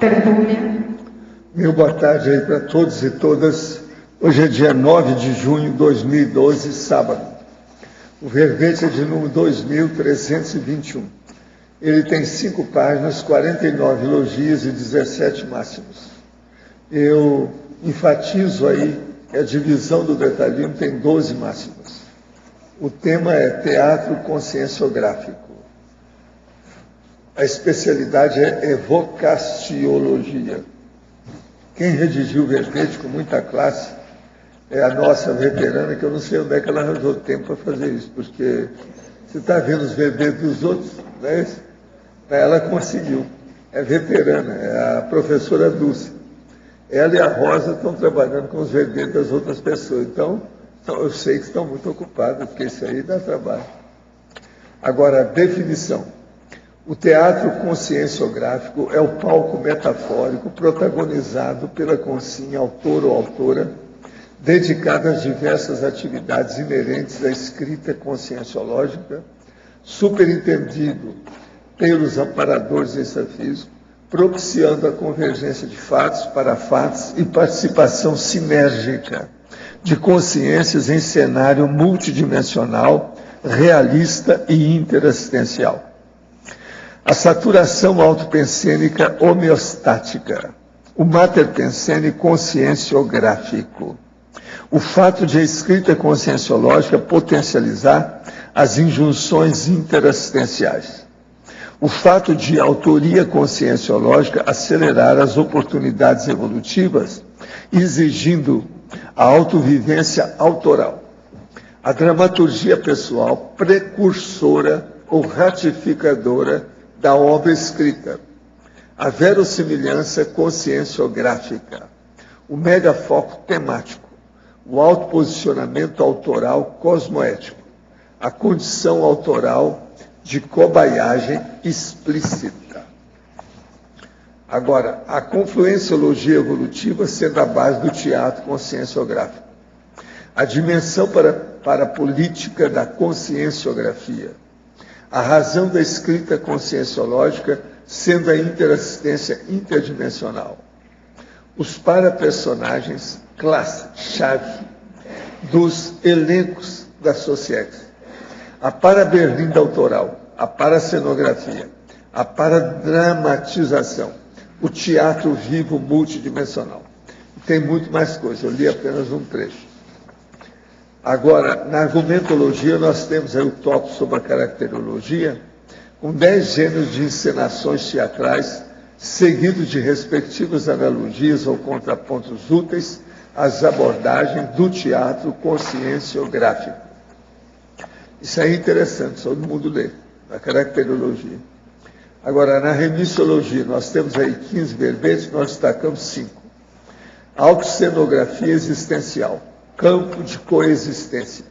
tertúlia. Meu boa tarde aí para todos e todas. Hoje é dia 9 de junho de 2012, sábado. O verbete é de número 2321. Ele tem 5 páginas, 49 elogios e 17 máximos. Eu enfatizo aí que a divisão do detalhismo tem 12 máximos. O tema é teatro conscienciográfico. A especialidade é evocaciologia. Quem redigiu o verbete com muita classe é a nossa veterana, que eu não sei onde é que ela arranjou tempo para fazer isso, porque você está vendo os verbetes dos outros, não é isso? Ela conseguiu. É veterana, é a professora Dulce. Ela e a Rosa estão trabalhando com os verbetes das outras pessoas. Então, eu sei que estão muito ocupados, porque isso aí dá trabalho. Agora, a definição. O teatro conscienciográfico é o palco metafórico protagonizado pela consciência, autor ou autora, dedicado às diversas atividades inerentes à escrita conscienciológica, superintendido pelos amparadores extrafísicos, propiciando a convergência de fatos para fatos e participação sinérgica de consciências em cenário multidimensional, realista e interassistencial. A saturação autopensênica homeostática, o materpensene conscienciográfico, o fato de a escrita conscienciológica potencializar as injunções interassistenciais, o fato de a autoria conscienciológica acelerar as oportunidades evolutivas, exigindo a autovivência autoral, a dramaturgia pessoal precursora ou ratificadora da obra escrita, a verossimilhança conscienciográfica, o megafoco temático, o autoposicionamento autoral cosmoético, a condição autoral de cobaiagem explícita. Agora, a confluenciologia evolutiva sendo a base do teatro conscienciográfico, a dimensão para a política da conscienciografia, a razão da escrita conscienciológica sendo a interassistência interdimensional. Os parapersonagens, classe-chave dos elencos da Sociex. A paraberlinda autoral, a paracenografia, a paradramatização, o teatro vivo multidimensional. Tem muito mais coisa, eu li apenas um trecho. Agora, na argumentologia, nós temos aí o tópico sobre a caracterologia, com 10 gêneros de encenações teatrais, seguidos de respectivas analogias ou contrapontos úteis às abordagens do teatro conscienciográfico. Isso aí é interessante, todo mundo lê, a caracterologia. Agora, na remissiologia, nós temos aí 15 verbetes, nós destacamos 5. Autocenografia existencial. Campo de coexistência,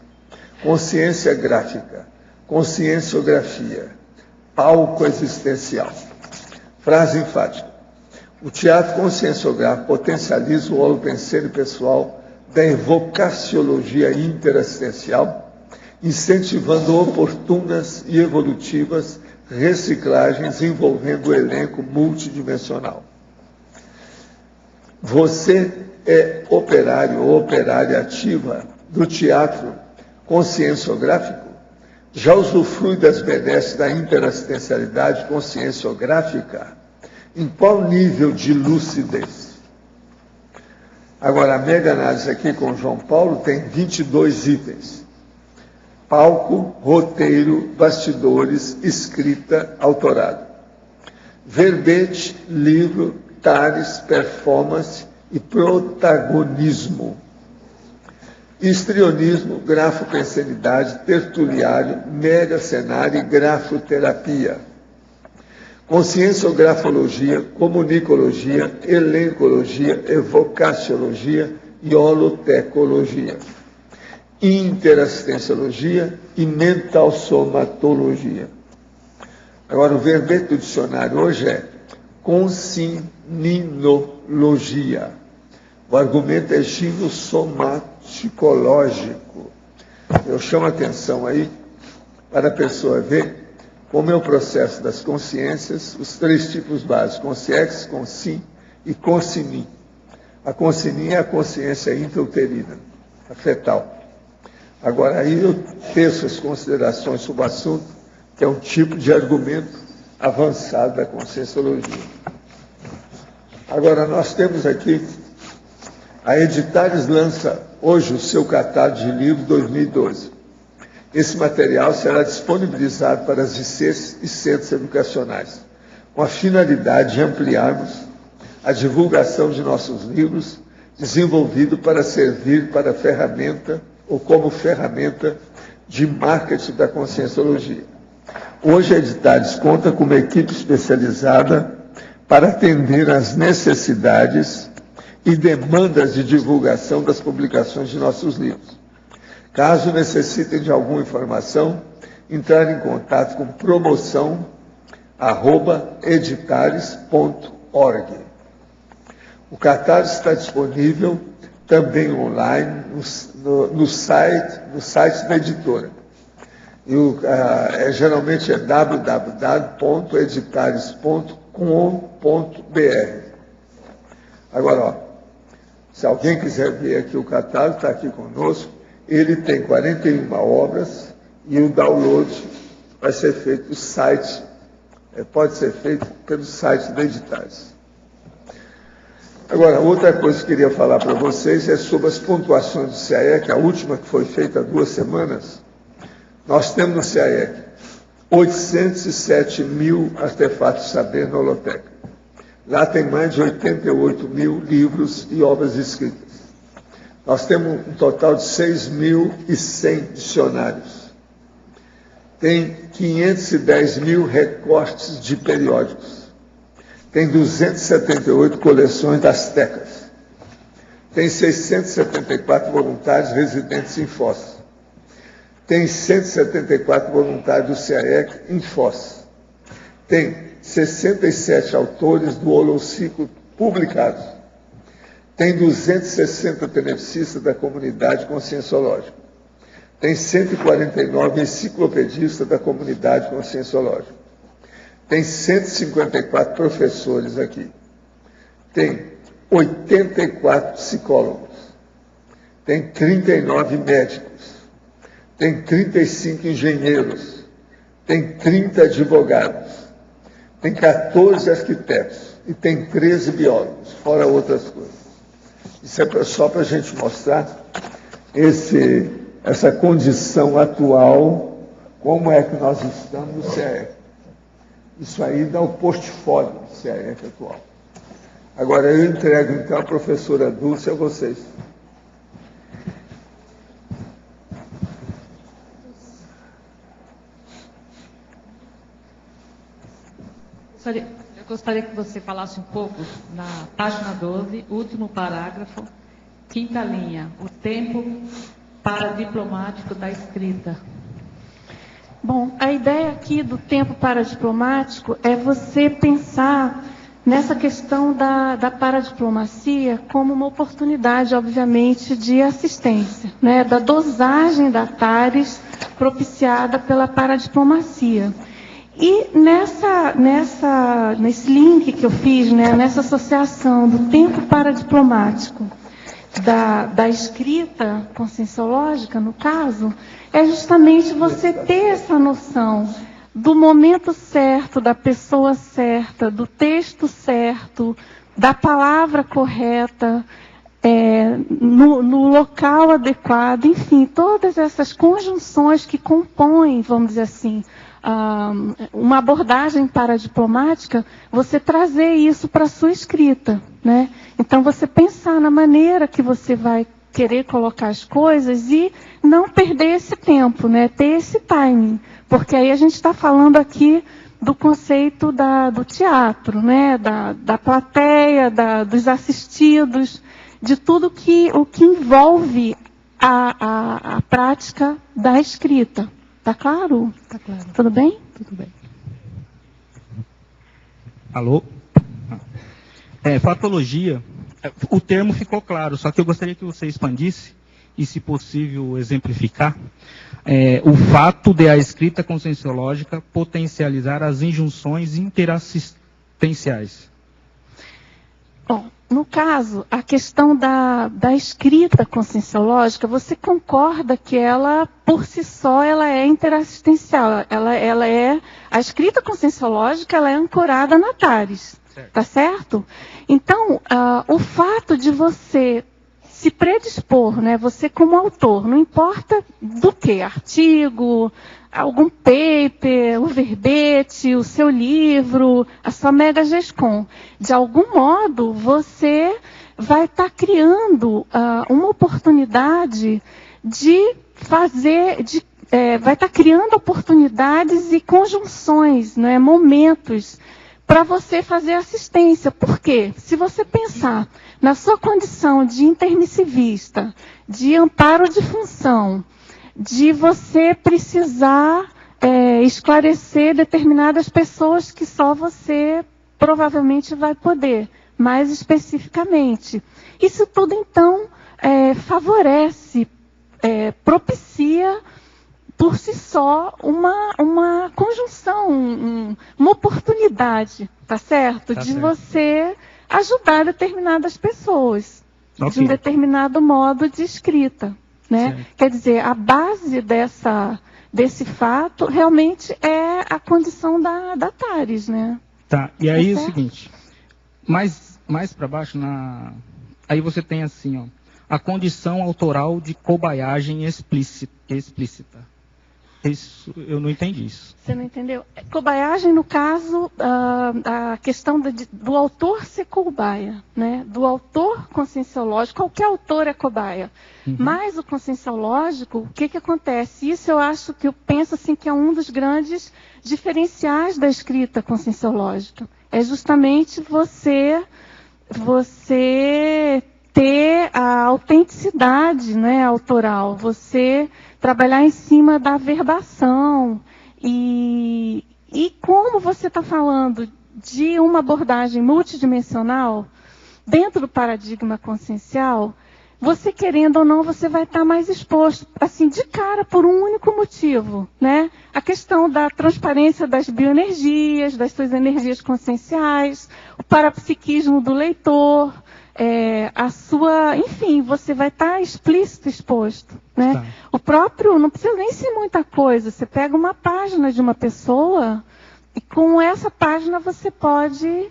consciência gráfica, conscienciografia, palco existencial. Frase enfática. O teatro conscienciográfico potencializa o holopensene pessoal da evocaciologia interassistencial, incentivando oportunas e evolutivas reciclagens envolvendo o elenco multidimensional. Você é operário ou operária ativa do teatro conscienciográfico? Já usufrui das benesses da interassistencialidade conscienciográfica? Em qual nível de lucidez? Agora, a mega análise aqui com João Paulo tem 22 itens. Palco, roteiro, bastidores, escrita, autorado. Verbete, livro, tares, performance e protagonismo. Histrionismo, grafopensenidade, tertuliário, mega cenário e grafoterapia. Conscienciografologia, comunicologia, elencologia, evocaciologia e holotecologia. Interassistenciologia e mentalsomatologia. Agora, o verbete do dicionário hoje é consininologia. O argumento é ginocomaticológico. Eu chamo a atenção aí para a pessoa ver como é o processo das consciências, os 3 tipos básicos, consciex, consim e consinim. A consinim é a consciência intrauterina, a fetal. Agora, aí eu teço as considerações sobre o assunto, que é um tipo de argumento avançado da conscienciologia. Agora, nós temos aqui, a Editares lança hoje o seu catálogo de livro 2012. Esse material será disponibilizado para as ICs e centros educacionais, com a finalidade de ampliarmos a divulgação de nossos livros, desenvolvido para servir para ferramenta ou como ferramenta de marketing da conscienciologia. Hoje a Editares conta com uma equipe especializada para atender às necessidades e demandas de divulgação das publicações de nossos livros. Caso necessitem de alguma informação, entrar em contato com promoção@editares.org. O catálogo está disponível também online no site da editora. E geralmente é www.editares.com.br. Agora, ó, se alguém quiser ver aqui o catálogo, está aqui conosco. Ele tem 41 obras e o download vai ser feito no site, pode ser feito pelo site da Editares. Agora, outra coisa que eu queria falar para vocês é sobre as pontuações do CAEC, a última que foi feita há 2 semanas. Nós temos no CAEC 807 mil artefatos de saber na holoteca. Lá tem mais de 88 mil livros e obras escritas. Nós temos um total de 6.100 dicionários. Tem 510 mil recortes de periódicos. Tem 278 coleções das tecas. Tem 674 voluntários residentes em Foz. Tem 174 voluntários do CAEC em Foz. Tem 67 autores do Holociclo publicados. Tem 260 beneficistas da comunidade conscienciológica. Tem 149 enciclopedistas da comunidade conscienciológica. Tem 154 professores aqui. Tem 84 psicólogos. Tem 39 médicos. Tem 35 engenheiros. Tem 30 advogados. Tem 14 arquitetos. E tem 13 biólogos, fora outras coisas. Isso é só para a gente mostrar essa condição atual, como é que nós estamos no CAEC. Isso aí dá o portfólio do CAEC atual. Agora eu entrego então a professora Dulce a vocês. Eu gostaria que você falasse um pouco na página 12, último parágrafo, 5ª linha, o tempo paradiplomático da escrita. Bom, a ideia aqui do tempo paradiplomático é você pensar nessa questão da paradiplomacia como uma oportunidade, obviamente, de assistência, né, da dosagem da TARES propiciada pela paradiplomacia. E nesse link que eu fiz, né, nessa associação do tempo paradiplomático da escrita conscienciológica, no caso, é justamente você ter essa noção do momento certo, da pessoa certa, do texto certo, da palavra correta, no local adequado, enfim, todas essas conjunções que compõem, vamos dizer assim, uma abordagem paradiplomática, você trazer isso para a sua escrita, né? Então, você pensar na maneira que você vai querer colocar as coisas e não perder esse tempo, né? Ter esse timing, porque aí a gente está falando aqui do conceito do teatro, né? Da plateia, dos assistidos, de tudo o que envolve a prática da escrita. Tá claro? Tá claro. Tudo bem? Tudo bem. Alô? Patologia, o termo ficou claro, só que eu gostaria que você expandisse e, se possível, exemplificar, o fato de a escrita conscienciológica potencializar as injunções interassistenciais. Bom, no caso, a questão da escrita conscienciológica, você concorda que ela, por si só, ela é interassistencial. A escrita conscienciológica, ela é ancorada na TARES, tá certo? Então, o fato de você se predispor, né, você como autor, não importa do que, artigo, algum paper, o verbete, o seu livro, a sua mega GESCOM, de algum modo você vai estar criando uma oportunidade de fazer, vai estar criando oportunidades e conjunções, né, momentos para você fazer assistência. Por quê? Se você pensar na sua condição de intermissivista, de amparo de função, de você precisar esclarecer determinadas pessoas que só você provavelmente vai poder, mais especificamente. Isso tudo, então, favorece, propicia por si só uma conjunção, uma oportunidade, tá certo? Tá de certo. você ajudar determinadas pessoas, Ok. de um determinado modo de escrita, né? Certo. Quer dizer, a base desse fato realmente é a condição da TARES, né? Tá, e aí é o certo? seguinte, mais para baixo, aí você tem assim, ó, a condição autoral de cobaiagem explícita. Isso, eu não entendi isso. Você não entendeu? Cobaiagem, no caso, a questão do autor ser cobaia, né? Do autor conscienciológico, qualquer autor é cobaia. Uhum. Mas o conscienciológico, o que acontece? Isso eu penso assim, que é um dos grandes diferenciais da escrita conscienciológica. É justamente você ter a autenticidade, né, autoral, você trabalhar em cima da verbação. E como você está falando de uma abordagem multidimensional, dentro do paradigma consciencial, você querendo ou não, você vai estar mais exposto, assim, de cara, por um único motivo, né? A questão da transparência das bioenergias, das suas energias conscienciais, o parapsiquismo do leitor, enfim, você vai estar explícito exposto, né? Tá. O próprio, não precisa nem ser muita coisa, você pega uma página de uma pessoa e com essa página você pode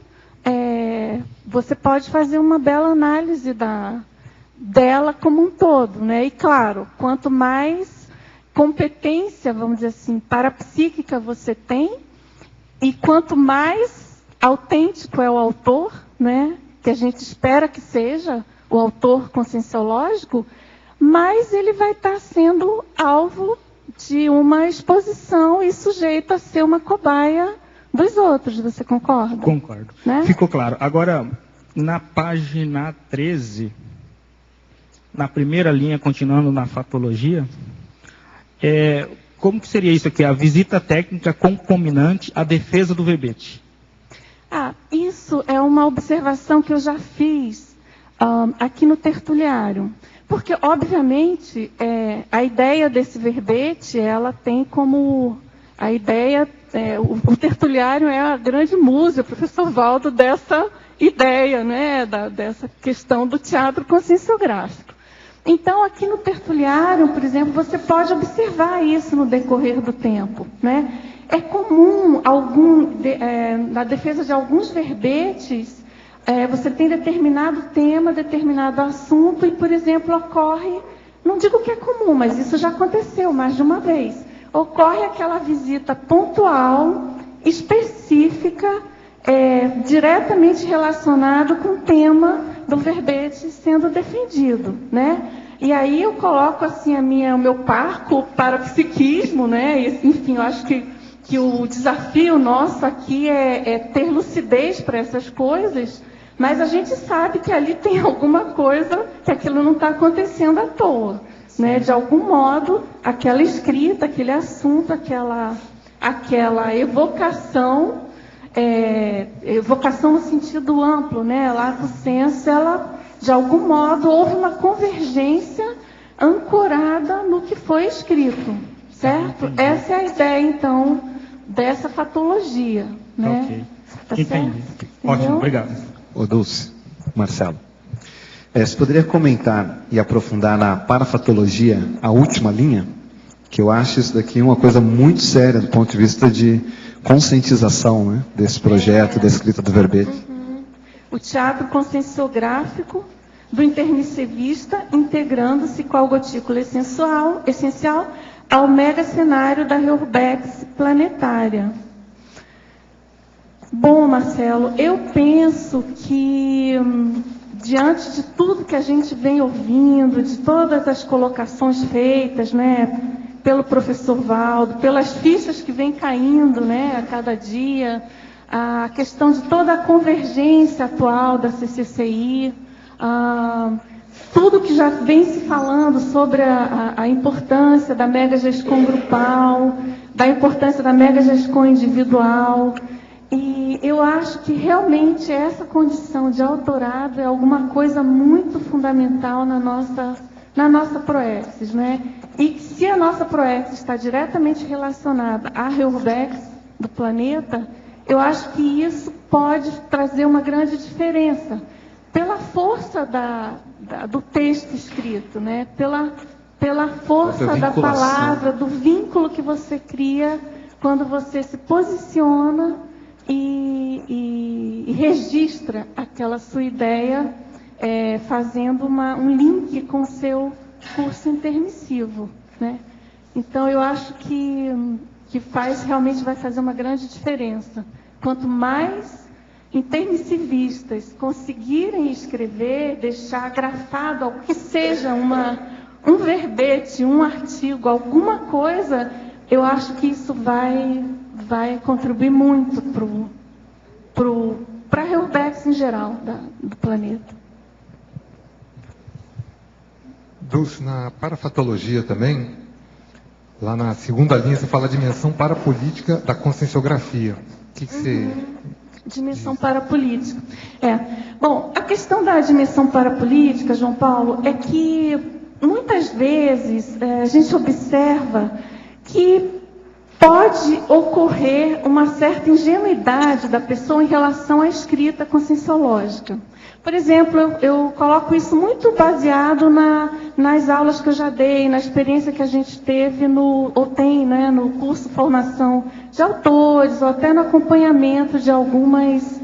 fazer uma bela análise dela como um todo, né? E claro, quanto mais competência, vamos dizer assim, parapsíquica você tem, e quanto mais autêntico é o autor, né? Que a gente espera que seja o autor conscienciológico, mais ele vai estar sendo alvo de uma exposição e sujeito a ser uma cobaia dos outros. Você concorda? Concordo. Né? Ficou claro. Agora, na página 13, na primeira linha, continuando na fatologia, como que seria isso aqui? A visita técnica concominante à defesa do verbete. Isso é uma observação que eu já fiz aqui no tertuliário. Porque, obviamente, a ideia desse verbete, ela tem como... A ideia, o tertuliário é a grande musa, o professor Valdo, dessa ideia, né, dessa questão do teatro conscienciográfico. Então, aqui no tertuliário, por exemplo, você pode observar isso no decorrer do tempo, né? É comum, na defesa de alguns verbetes, você tem determinado tema, determinado assunto, e, por exemplo, ocorre, não digo que é comum, mas isso já aconteceu mais de uma vez, ocorre aquela visita pontual, específica, diretamente relacionado com o tema do verbete sendo defendido, né? E aí eu coloco assim o meu parco para o psiquismo, né? E, enfim, eu acho que o desafio nosso aqui é ter lucidez para essas coisas, mas a gente sabe que ali tem alguma coisa que aquilo não está acontecendo à toa, né? De algum modo, aquela escrita, aquele assunto, aquela evocação, evocação no sentido amplo, né? Lato sensu, ela, de algum modo, houve uma convergência ancorada no que foi escrito, certo? Entendi. Essa é a ideia, então, dessa fatologia, né? Ok. Tá Entendi. certo? Ótimo, Entendeu? obrigado. Ô Dulce, Marcelo, você poderia comentar e aprofundar na parafatologia a última linha? Que eu acho isso daqui uma coisa muito séria do ponto de vista de conscientização, né, desse projeto, da escrita do verbete. O teatro conscienciográfico do intermissivista integrando-se com a gotícula essencial ao mega cenário da Reurbex planetária. Bom, Marcelo, eu penso que, diante de tudo que a gente vem ouvindo, de todas as colocações feitas, né, pelo professor Valdo, pelas fichas que vêm caindo, né, a cada dia, a questão de toda a convergência atual da CCCI, tudo que já vem se falando sobre a importância da mega-gescom grupal, da importância da mega-gescom individual. E eu acho que realmente essa condição de autorado é alguma coisa muito fundamental na nossa Proexis, né? E que se a nossa Proexis está diretamente relacionada à Reurbex do planeta, eu acho que isso pode trazer uma grande diferença pela força do texto escrito, né? Pela força da palavra, do vínculo que você cria quando você se posiciona e registra aquela sua ideia, fazendo um link com o seu curso intermissivo, né? Então, eu acho que realmente vai fazer uma grande diferença. Quanto mais intermissivistas conseguirem escrever, deixar grafado algo que seja um verbete, um artigo, alguma coisa, eu acho que isso vai contribuir muito para a Reurbex em geral do planeta. Dulce, na parafatologia também, lá na segunda linha, você fala a dimensão parapolítica da conscienciografia. O que você... Dimensão parapolítica. Bom, a questão da dimensão parapolítica, João Paulo, é que muitas vezes a gente observa que pode ocorrer uma certa ingenuidade da pessoa em relação à escrita conscienciológica. Por exemplo, eu coloco isso muito baseado nas aulas que eu já dei, na experiência que a gente teve ou tem, né, no curso Formação de Autores, ou até no acompanhamento de alguns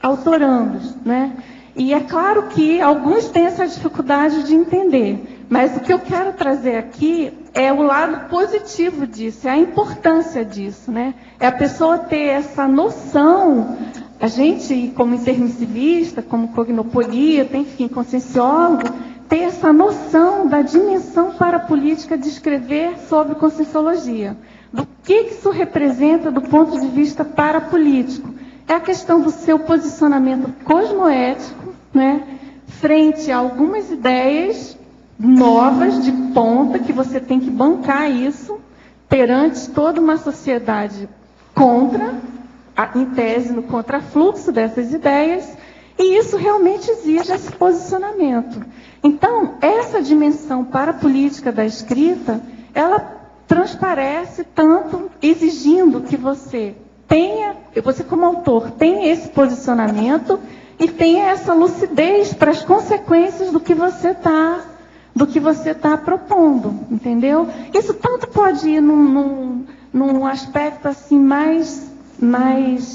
autorandos, né? E é claro que alguns têm essa dificuldade de entender, mas o que eu quero trazer aqui é o lado positivo disso, é a importância disso, né? É a pessoa ter essa noção. A gente, como intermissivista, como cognopolita, enfim, conscienciólogo, ter essa noção da dimensão parapolítica de escrever sobre conscienciologia. Do que isso representa do ponto de vista parapolítico? É a questão do seu posicionamento cosmoético, né, frente a algumas ideias novas de ponta, que você tem que bancar isso perante toda uma sociedade em tese, no contrafluxo dessas ideias, e isso realmente exige esse posicionamento. Então, essa dimensão parapolítica da escrita, ela transparece tanto exigindo que você como autor, tenha esse posicionamento e tenha essa lucidez para as consequências do que você está propondo, entendeu? Isso tanto pode ir num aspecto assim mais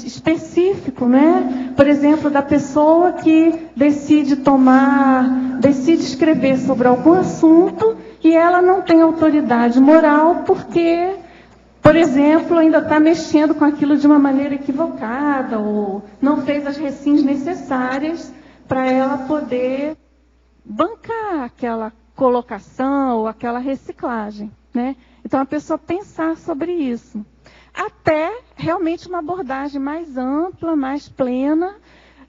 específico, né? Por exemplo, da pessoa que decide escrever sobre algum assunto e ela não tem autoridade moral porque, por exemplo, ainda está mexendo com aquilo de uma maneira equivocada ou não fez as recins necessárias para ela poder bancar aquela colocação ou aquela reciclagem, né? Então, a pessoa pensar sobre isso. Até realmente uma abordagem mais ampla, mais plena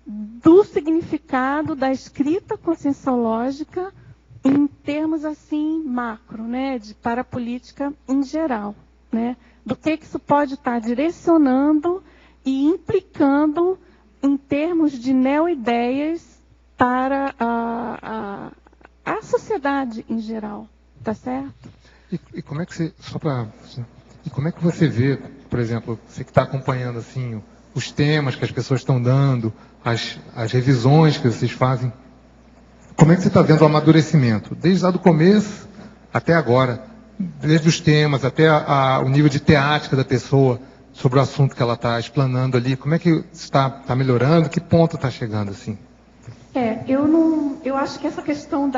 do significado da escrita conscienciológica em termos assim macro, né, de parapolítica em geral, né, do que isso pode estar direcionando e implicando em termos de neoideias para a sociedade em geral, tá certo? E como é que você, e como é que você vê, por exemplo, você que está acompanhando assim os temas que as pessoas estão dando, as revisões que vocês fazem, como é que você está vendo o amadurecimento, desde lá do começo até agora, desde os temas até o nível de teática da pessoa sobre o assunto que ela está explanando ali, como é que está melhorando, que ponto está chegando assim? Eu acho que essa questão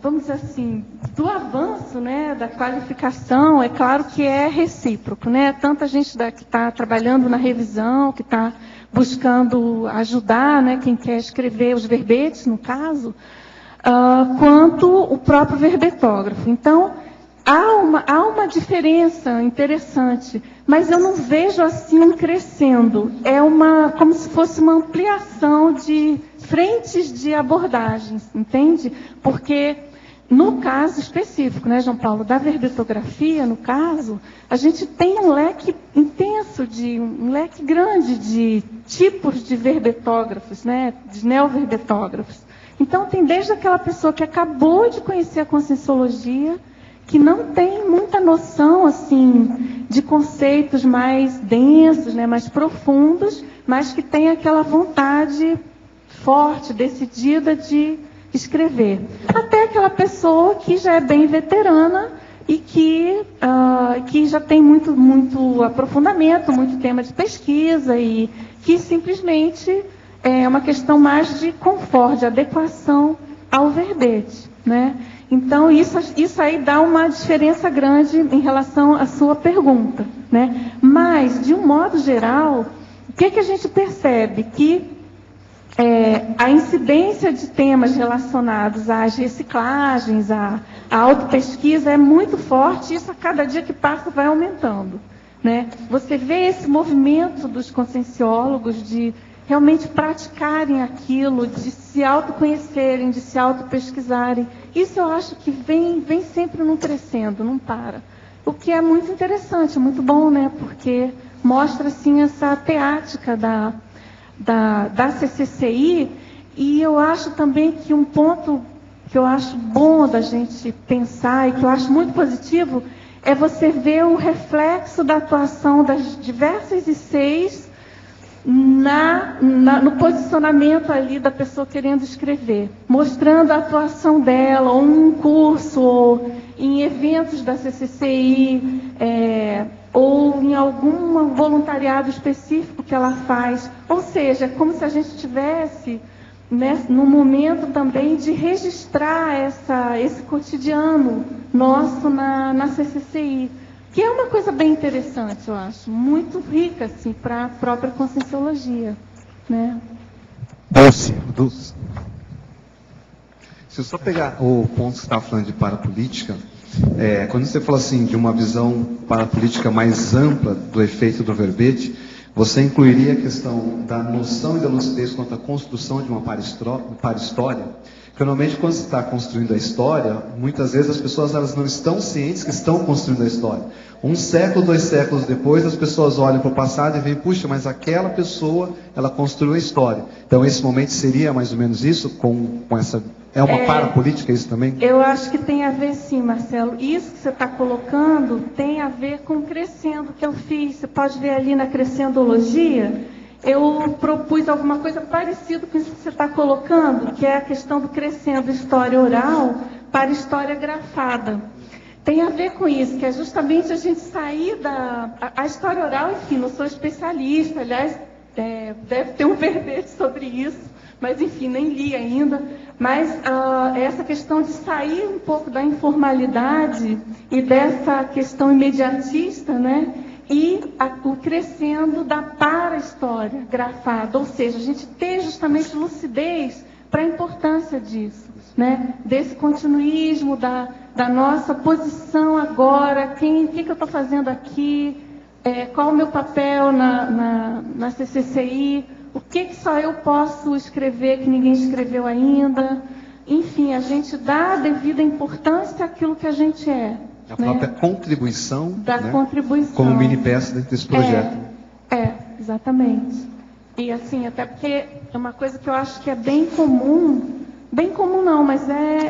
vamos dizer assim, do avanço, né, da qualificação, é claro que é recíproco, né? Tanta gente que está trabalhando na revisão, que está buscando ajudar, né, quem quer escrever os verbetes, no caso, quanto o próprio verbetógrafo. Então, há uma diferença interessante, mas eu não vejo assim um crescendo. É como se fosse uma ampliação de frentes de abordagens, entende? Porque no caso específico, né, João Paulo, da verbetografia, no caso, a gente tem um leque intenso, um leque grande de tipos de verbetógrafos, né, de neoverbetógrafos. Então, tem desde aquela pessoa que acabou de conhecer a conscienciologia, que não tem muita noção assim de conceitos mais densos, né, mais profundos, mas que tem aquela vontade forte, decidida de escrever. Até aquela pessoa que já é bem veterana e que já tem muito aprofundamento, muito tema de pesquisa e que simplesmente é uma questão mais de conforto, de adequação ao verbete, né? Então, isso aí dá uma diferença grande em relação à sua pergunta, né? Mas, de um modo geral, o que a gente percebe? Que a incidência de temas relacionados às reciclagens, à autopesquisa é muito forte, e isso a cada dia que passa vai aumentando, né? Você vê esse movimento dos conscienciólogos de realmente praticarem aquilo, de se autoconhecerem, de se autopesquisarem. Isso eu acho que vem sempre num crescendo, não para. O que é muito interessante, muito bom, né? Porque mostra, assim, essa teática da CCCI, e eu acho também que um ponto que eu acho bom da gente pensar e que eu acho muito positivo é você ver o reflexo da atuação das diversas ICs no posicionamento ali da pessoa querendo escrever, mostrando a atuação dela, ou em um curso, ou em eventos da CCCI, ou em algum voluntariado específico que ela faz. Ou seja, é como se a gente estivesse, né, no momento também de registrar esse cotidiano nosso na CCCI. Que é uma coisa bem interessante, eu acho, muito rica assim, para a própria conscienciologia, né? Dulce. Se eu só pegar o ponto que você estava falando de parapolítica, quando você fala assim de uma visão parapolítica mais ampla do efeito do verbete, você incluiria a questão da noção e da lucidez quanto à construção de uma para-história? Porque normalmente quando você está construindo a história, muitas vezes as pessoas elas não estão cientes que estão construindo a história. Um século, 2 séculos depois, as pessoas olham para o passado e veem, puxa, mas aquela pessoa, ela construiu a história. Então esse momento seria mais ou menos isso, com essa... É uma parapolítica isso também? Eu acho que tem a ver sim, Marcelo. Isso que você está colocando tem a ver com o Crescendo que eu fiz. Você pode ver ali na Crescendologia, eu propus alguma coisa parecida com isso que você está colocando, que é a questão do Crescendo História Oral para História Grafada. Tem a ver com isso, que é justamente a gente sair a história oral, enfim, não sou especialista, aliás, deve ter um verbete sobre isso, mas enfim, nem li ainda. Mas essa questão de sair um pouco da informalidade e dessa questão imediatista, né? E o crescendo da para-história grafada, ou seja, a gente ter justamente lucidez para a importância disso, né? Desse continuismo, da nossa posição agora, o que eu estou fazendo aqui, qual o meu papel na CCCI, o que só eu posso escrever que ninguém escreveu ainda. Enfim, a gente dá a devida importância àquilo que a gente é. A própria contribuição, da contribuição. como mini peça dentro desse projeto. Exatamente. E assim, até porque é uma coisa que eu acho que é bem comum não, mas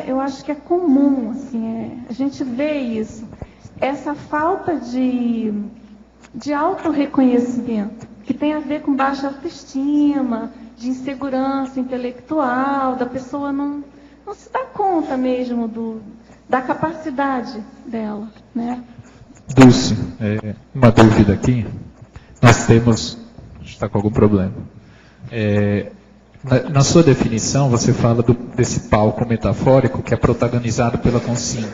eu acho que é comum, assim, a gente vê isso, essa falta de autorreconhecimento, que tem a ver com baixa autoestima, de insegurança intelectual, da pessoa não se dá conta mesmo da capacidade dela, né? Dulce, uma dúvida aqui. Nós temos... está com algum problema. Na sua definição, você fala desse palco metafórico que é protagonizado pela consciência.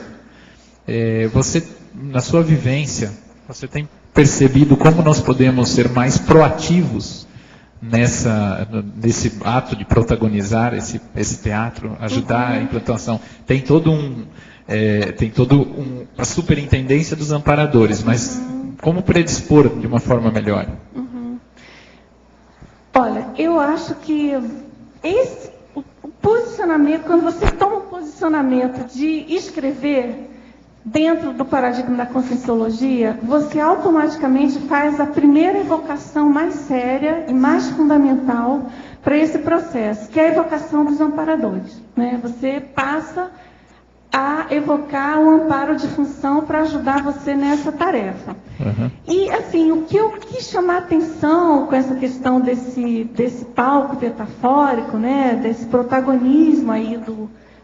Você, na sua vivência, você tem percebido como nós podemos ser mais proativos nesse ato de protagonizar esse teatro, ajudar a implantação? Tem toda a superintendência dos amparadores, mas como predispor de uma forma melhor? Olha, eu acho que o posicionamento, quando você toma o posicionamento de escrever dentro do paradigma da conscienciologia, você automaticamente faz a primeira evocação mais séria e mais fundamental para esse processo, que é a evocação dos amparadores, né? Você passa a evocar o amparo de função para ajudar você nessa tarefa. E, assim, o que eu quis chamar a atenção com essa questão desse palco metafórico, né, desse protagonismo aí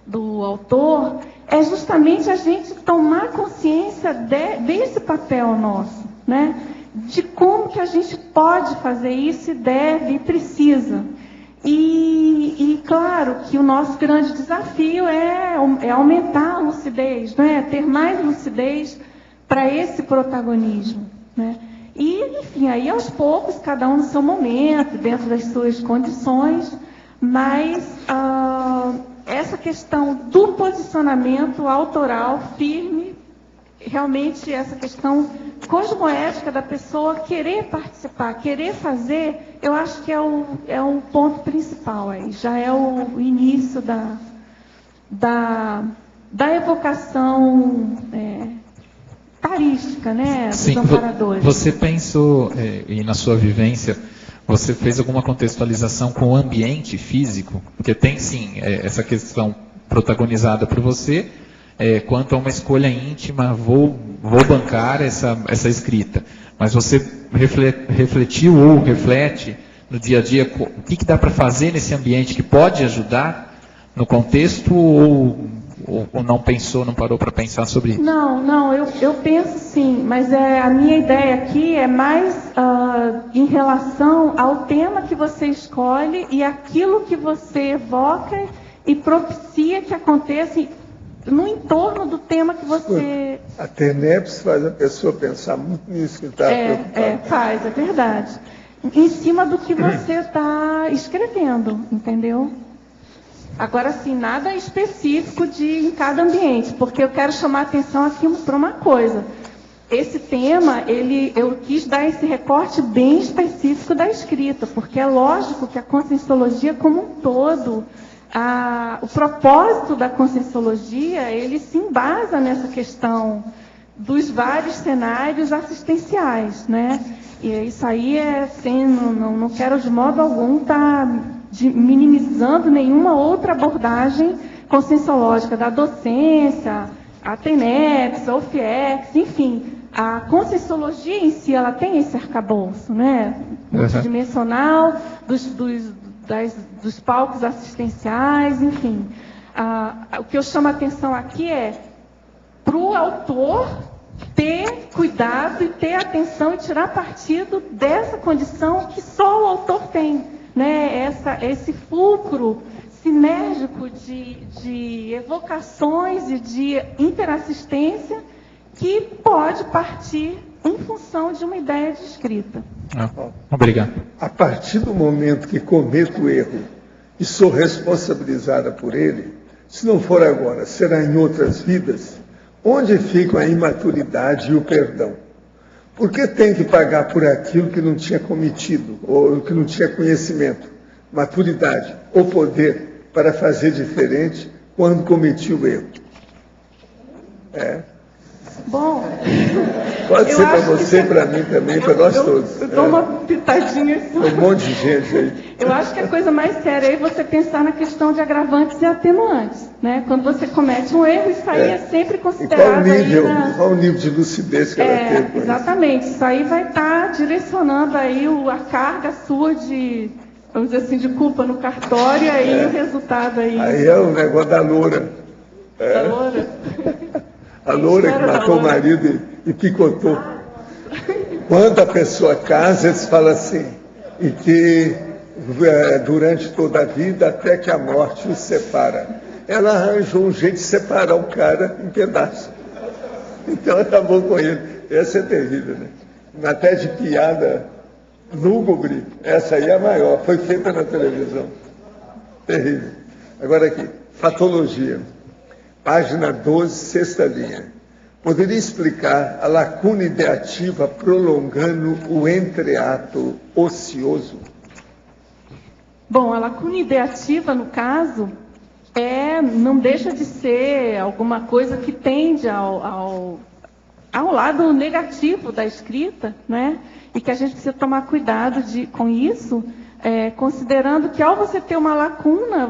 do autor, é justamente a gente tomar consciência desse papel nosso, né, de como que a gente pode fazer isso e deve e precisa. E claro que o nosso grande desafio é aumentar a lucidez, né? Ter mais lucidez para esse protagonismo, né? E, enfim, aí aos poucos, cada um no seu momento, dentro das suas condições, mas essa questão do posicionamento autoral firme, realmente essa questão cosmoética da pessoa querer participar, querer fazer, eu acho que é o ponto principal aí, já é o início da evocação tarística, né, dos amparadores. Você pensou, e na sua vivência, você fez alguma contextualização com o ambiente físico? Porque tem sim essa questão protagonizada por você, quanto a uma escolha íntima, vou bancar essa escrita. Mas você refletiu ou reflete no dia a dia o que dá para fazer nesse ambiente que pode ajudar no contexto, ou não pensou, não parou para pensar sobre isso? Não, eu penso sim, mas a minha ideia aqui é mais em relação ao tema que você escolhe e aquilo que você evoca e propicia que aconteça no entorno do tema que você... A TENEPS faz a pessoa pensar muito nisso que está preocupado. É verdade. Em cima do que você está escrevendo, entendeu? Agora, sim, nada específico em cada ambiente, porque eu quero chamar a atenção aqui para uma coisa. Esse tema, eu quis dar esse recorte bem específico da escrita, porque é lógico que a conscienciologia como um todo... o propósito da conscienciologia, ele se embasa nessa questão dos vários cenários assistenciais, né? E isso aí não quero de modo algum estar minimizando nenhuma outra abordagem conscienciológica da docência, a TENEPS, a UFIEX, enfim. A conscienciologia em si, ela tem esse arcabouço, né? Multidimensional, dos palcos assistenciais, enfim. O que eu chamo a atenção aqui é para o autor ter cuidado e ter atenção e tirar partido dessa condição que só o autor tem, né? Esse fulcro sinérgico de evocações e de interassistência que pode partir em função de uma ideia de escrita. Obrigado. A partir do momento que cometo o erro e sou responsabilizada por ele, se não for agora, será em outras vidas, onde ficam a imaturidade e o perdão? Por que tem que pagar por aquilo que não tinha cometido, ou que não tinha conhecimento, maturidade ou poder para fazer diferente quando cometi o erro? Bom, Pode eu ser para acho que você, para mim também, para nós todos. Eu dou uma pitadinha só. Tem um monte de gente aí. Eu acho que a coisa mais séria é você pensar na questão de agravantes e atenuantes, né? Quando você comete um erro, isso aí é sempre E qual considerado o nível de lucidez que ela teve? com exatamente. Isso aí vai estar direcionando aí a carga sua de, vamos dizer assim, de culpa no cartório e aí o resultado aí. Aí é o negócio da loura. Da loura. A loura que matou o marido e picotou. Quando a pessoa casa, eles falam assim, e que durante toda a vida, até que a morte os separa. Ela arranjou um jeito de separar o cara em pedaços. Então acabou com ele. Essa é terrível, né? Até de piada lúgubre, essa aí é a maior, foi feita na televisão. Terrível. Agora aqui, patologia. Página 12, sexta linha. Poderia explicar a lacuna ideativa prolongando o entreato ocioso? Bom, a lacuna ideativa, no caso, não deixa de ser alguma coisa que tende ao lado negativo da escrita, né? E que a gente precisa tomar cuidado com isso, considerando que ao você ter uma lacuna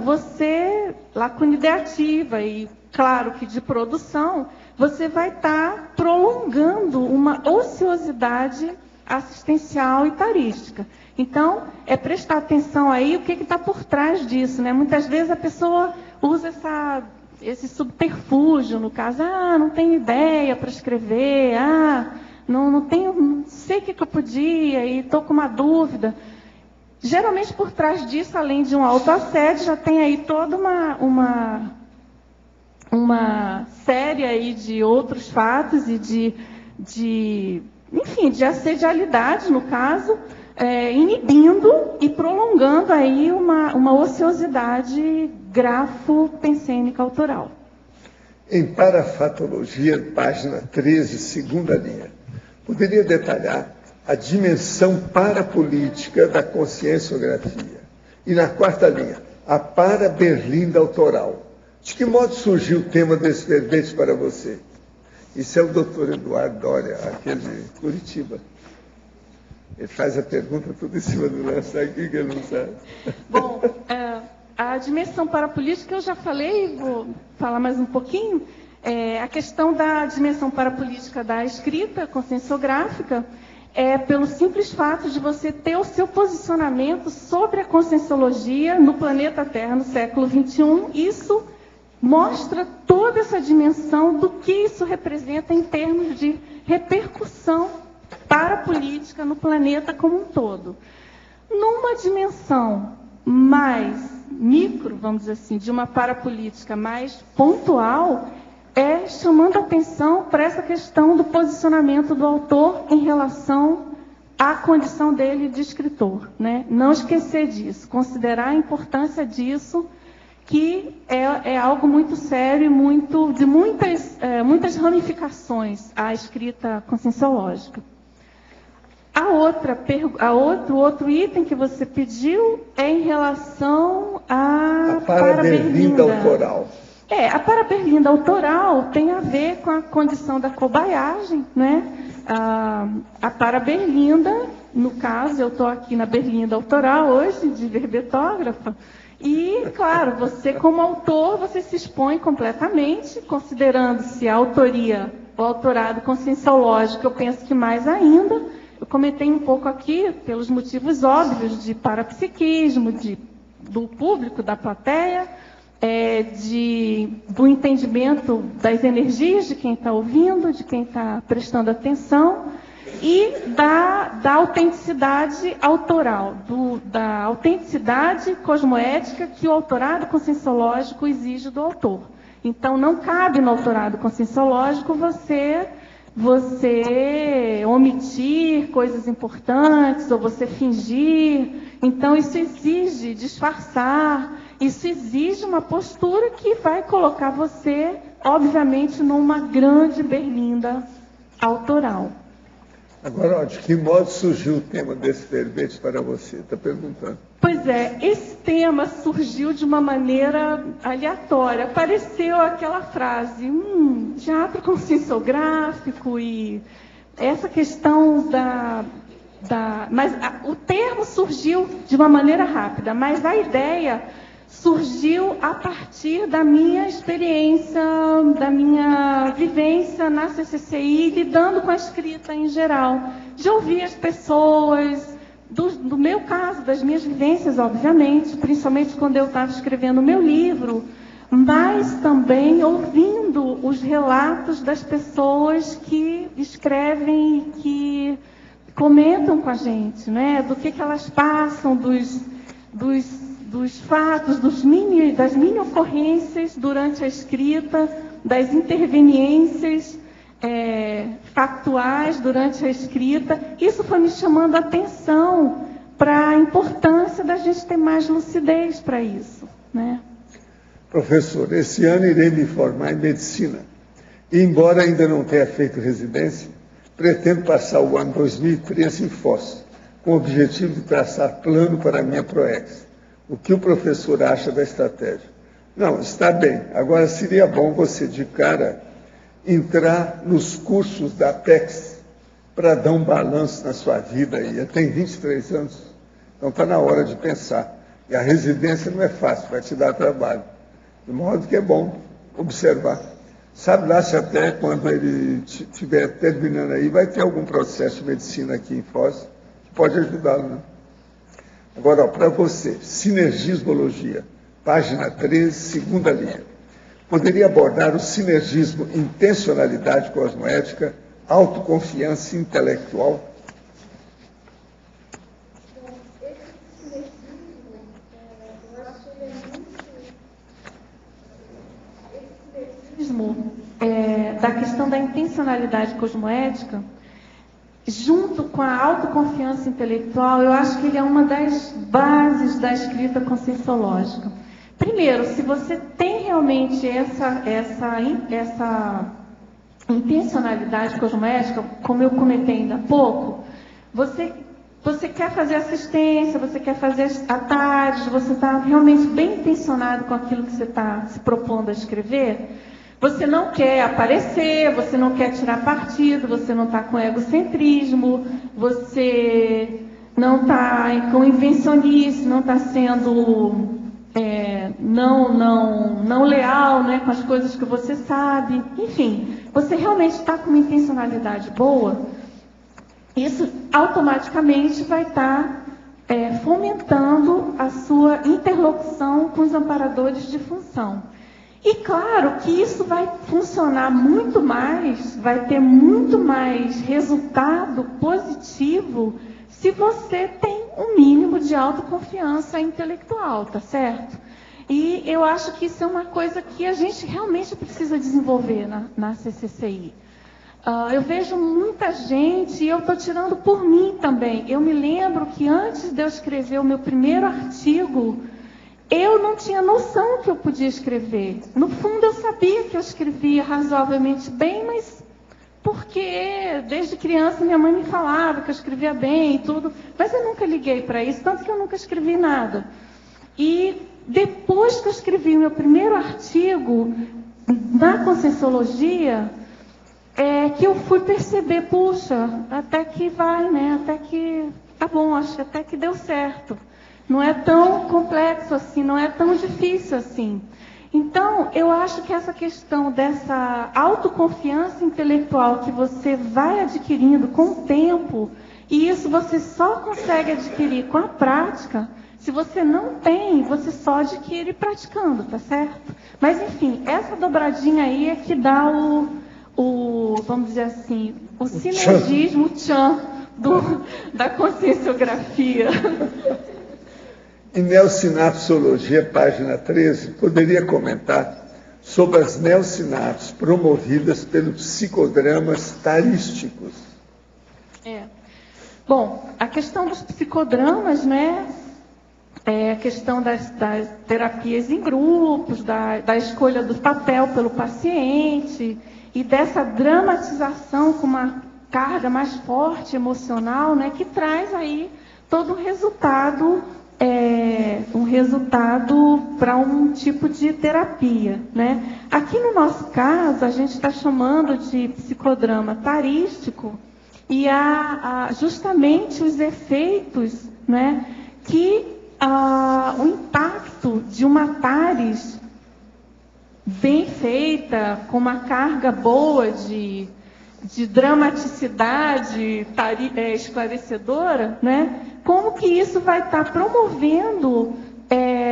ideativa e, claro, que de produção, você vai estar prolongando uma ociosidade assistencial e tarística. Então, é prestar atenção aí o que está por trás disso, né? Muitas vezes a pessoa usa esse subterfúgio, no caso, não tenho ideia para escrever, não sei o que eu podia e estou com uma dúvida. Geralmente, por trás disso, além de um autoassédio, já tem aí toda uma série aí de outros fatos e de assedialidade, no caso, inibindo e prolongando aí uma ociosidade grafo-pensênica autoral. Em parafatologia, página 13, segunda linha, poderia detalhar a dimensão parapolítica da conscienciografia. E na quarta linha, a paraberlinda autoral. De que modo surgiu o tema desse verbete para você? Isso é o doutor Eduardo Doria, aquele de Curitiba. Ele faz a pergunta tudo em cima do lance aqui, que ele não sabe. Bom, a dimensão parapolítica eu já falei, vou falar mais um pouquinho. A questão da dimensão parapolítica da escrita conscienciográfica pelo simples fato de você ter o seu posicionamento sobre a conscienciologia no planeta Terra no século XXI. Isso mostra toda essa dimensão do que isso representa em termos de repercussão parapolítica no planeta como um todo. Numa dimensão mais micro, vamos dizer assim, de uma parapolítica mais pontual, chamando atenção para essa questão do posicionamento do autor em relação à condição dele de escritor, né? Não esquecer disso, considerar a importância disso, que é algo muito sério e de muitas ramificações à escrita conscienciológica. Outro item que você pediu é em relação à paraberlinda autoral. A paraberlinda autoral tem a ver com a condição da cobaiagem, né? A paraberlinda, no caso, eu estou aqui na berlinda autoral hoje, de verbetógrafa, e, claro, você como autor, você se expõe completamente, considerando-se a autoria, o autorado conscienciológico, eu penso que mais ainda. Eu comentei um pouco aqui, pelos motivos óbvios de parapsiquismo, do público, da plateia, do entendimento das energias de quem está ouvindo, de quem está prestando atenção, e da autenticidade autoral, da autenticidade cosmoética que o autorado conscienciológico exige do autor. Então, não cabe no autorado conscienciológico você omitir coisas importantes, ou você fingir. Então, isso exige disfarçar, isso exige uma postura que vai colocar você, obviamente, numa grande berlinda autoral. Agora, de que modo surgiu o tema desse verbete para você? Está perguntando. Pois é, esse tema surgiu de uma maneira aleatória. Apareceu aquela frase, teatro conscienciográfico e essa questão o termo surgiu de uma maneira rápida, mas a ideia surgiu a partir da minha experiência, da minha vivência na CCCI, lidando com a escrita em geral, de ouvir as pessoas, do meu caso, das minhas vivências, obviamente, principalmente quando eu estava escrevendo o meu livro, mas também ouvindo os relatos das pessoas que escrevem e que comentam com a gente, né? Do que elas passam, dos fatos, das mini ocorrências durante a escrita, das interveniências factuais durante a escrita. Isso foi me chamando a atenção para a importância da gente ter mais lucidez para isso, né? Professor, esse ano irei me formar em medicina. E, embora ainda não tenha feito residência, pretendo passar o ano 2013 em Foz, com o objetivo de traçar plano para a minha PROEX. O que o professor acha da estratégia? Não, está bem. Agora, seria bom você, de cara, entrar nos cursos da Apex para dar um balanço na sua vida. Aí. Tem 23 anos, então está na hora de pensar. E a residência não é fácil, vai te dar trabalho. De modo que é bom observar. Sabe lá se até quando ele estiver terminando aí, vai ter algum processo de medicina aqui em Foz, que pode ajudá-lo, né? Agora, para você, sinergismologia, página 13, segunda linha. Poderia abordar o sinergismo intencionalidade cosmoética, autoconfiança intelectual? Da questão da intencionalidade cosmoética, junto com a autoconfiança intelectual, eu acho que ele é uma das bases da escrita conscienciológica. Primeiro, se você tem realmente essa intencionalidade cosmoética, como eu comentei ainda há pouco, você quer fazer assistência, você quer fazer atalhos, você está realmente bem intencionado com aquilo que você está se propondo a escrever. Você não quer aparecer, você não quer tirar partido, você não está com egocentrismo, você não está com invencionice, não está sendo não leal, né, com as coisas que você sabe. Enfim, você realmente está com uma intencionalidade boa, isso automaticamente vai estar fomentando a sua interlocução com os amparadores de função. E claro que isso vai funcionar muito mais, vai ter muito mais resultado positivo se você tem um mínimo de autoconfiança intelectual, tá certo? E eu acho que isso é uma coisa que a gente realmente precisa desenvolver na CCCI. Eu vejo muita gente, e eu estou tirando por mim também. Eu me lembro que antes de eu escrever o meu primeiro artigo, eu não tinha noção que eu podia escrever. No fundo, eu sabia que eu escrevia razoavelmente bem, mas porque desde criança minha mãe me falava que eu escrevia bem e tudo, mas eu nunca liguei para isso, tanto que eu nunca escrevi nada. E depois que eu escrevi o meu primeiro artigo na Conscienciologia, que eu fui perceber, puxa, até que vai, né? Até que tá bom, acho que até que deu certo. Não é tão complexo assim, não é tão difícil assim. Então, eu acho que essa questão dessa autoconfiança intelectual que você vai adquirindo com o tempo, e isso você só consegue adquirir com a prática. Se você não tem, você só adquire praticando, tá certo? Mas, enfim, essa dobradinha aí é que dá vamos dizer assim, o sinergismo, o tchan, da conscienciografia. Em neossinapsologia, página 13, poderia comentar sobre as neossinapses promovidas pelos psicodramas tarísticos. Bom, a questão dos psicodramas, né? A questão das terapias em grupos, da escolha do papel pelo paciente e dessa dramatização, como carga mais forte emocional, né, que traz aí todo um resultado para um tipo de terapia, né? Aqui no nosso caso, a gente está chamando de psicodrama tarístico e justamente os efeitos, né, que o impacto de uma tares bem feita, com uma carga boa de dramaticidade esclarecedora, né? Como que isso vai estar promovendo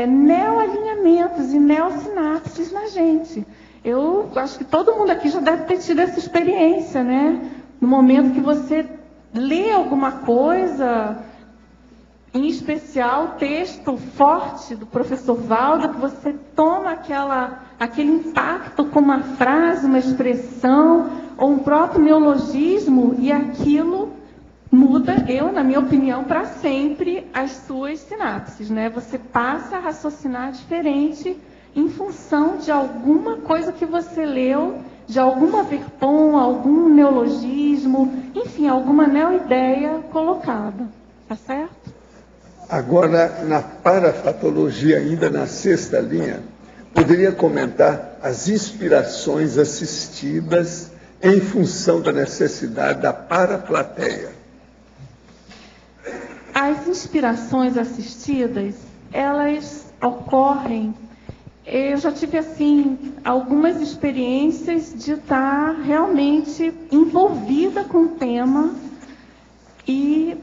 neoalinhamentos e neossinapses na gente. Eu acho que todo mundo aqui já deve ter tido essa experiência, né? No momento que você lê alguma coisa, em especial o texto forte do professor Valdo, que você toma aquele impacto com uma frase, uma expressão, ou um próprio neologismo, e aquilo muda, na minha opinião, para sempre as suas sinapses, né? Você passa a raciocinar diferente em função de alguma coisa que você leu, de alguma verpom, algum neologismo, enfim, alguma neoideia colocada. Tá certo? Agora, na parafatologia, ainda na 6ª linha, poderia comentar as inspirações assistidas em função da necessidade da paraplateia. As inspirações assistidas, elas ocorrem. Eu já tive, assim, algumas experiências de estar realmente envolvida com o tema e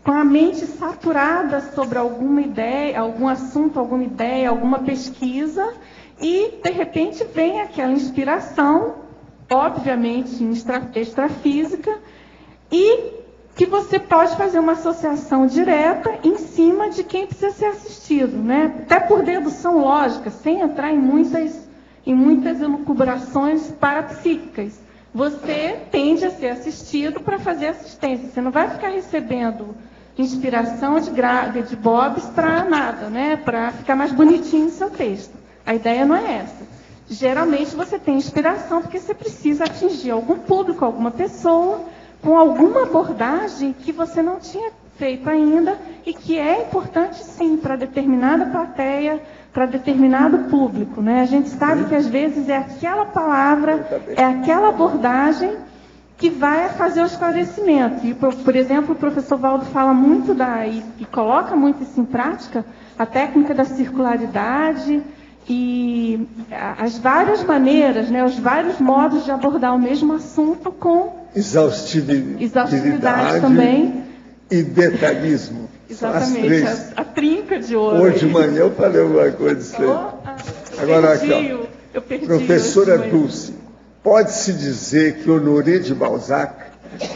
com a mente saturada sobre alguma ideia, algum assunto, alguma ideia, alguma pesquisa, e, de repente, vem aquela inspiração, obviamente extrafísica, e que você pode fazer uma associação direta em cima de quem precisa ser assistido, né? Até por dedução lógica, sem entrar em muitas elucubrações parapsíquicas. Você tende a ser assistido para fazer assistência. Você não vai ficar recebendo inspiração de bobs para nada, né? Para ficar mais bonitinho o seu texto. A ideia não é essa. Geralmente você tem inspiração porque você precisa atingir algum público, alguma pessoa, com alguma abordagem que você não tinha feito ainda e que é importante, sim, para determinada plateia, para determinado público, né? A gente sabe que, às vezes, é aquela palavra, é aquela abordagem que vai fazer o esclarecimento. E, por exemplo, o professor Valdo fala muito e coloca muito isso em prática, a técnica da circularidade e as várias maneiras, né, os vários modos de abordar o mesmo assunto com exaustividade também. E detalhismo. Exatamente, a trinca de ouro. Hoje de manhã eu falei alguma coisa disso aí. Agora aqui, ó. Professora Dulce, pode-se dizer que Honoré de Balzac,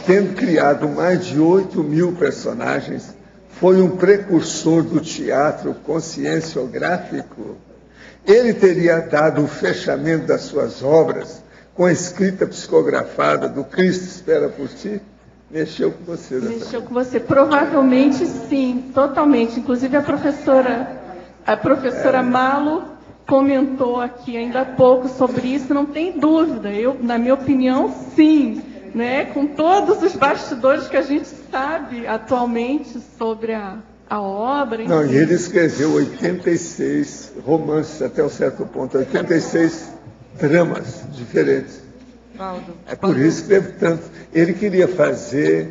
tendo criado mais de 8.000 personagens, foi um precursor do teatro conscienciográfico? Ele teria dado o fechamento das suas obras com a escrita psicografada do Cristo Espera por Ti? Mexeu com você, né? Mexeu com você. Provavelmente sim, totalmente. Inclusive a professora Malo comentou aqui ainda há pouco sobre isso, não tem dúvida. Na minha opinião, sim. Né? Com todos os bastidores que a gente sabe atualmente sobre a obra. Enfim. Não, e ele escreveu 86 romances, até um certo ponto, 86 dramas diferentes. Valdo, É por isso que teve tanto. Ele queria fazer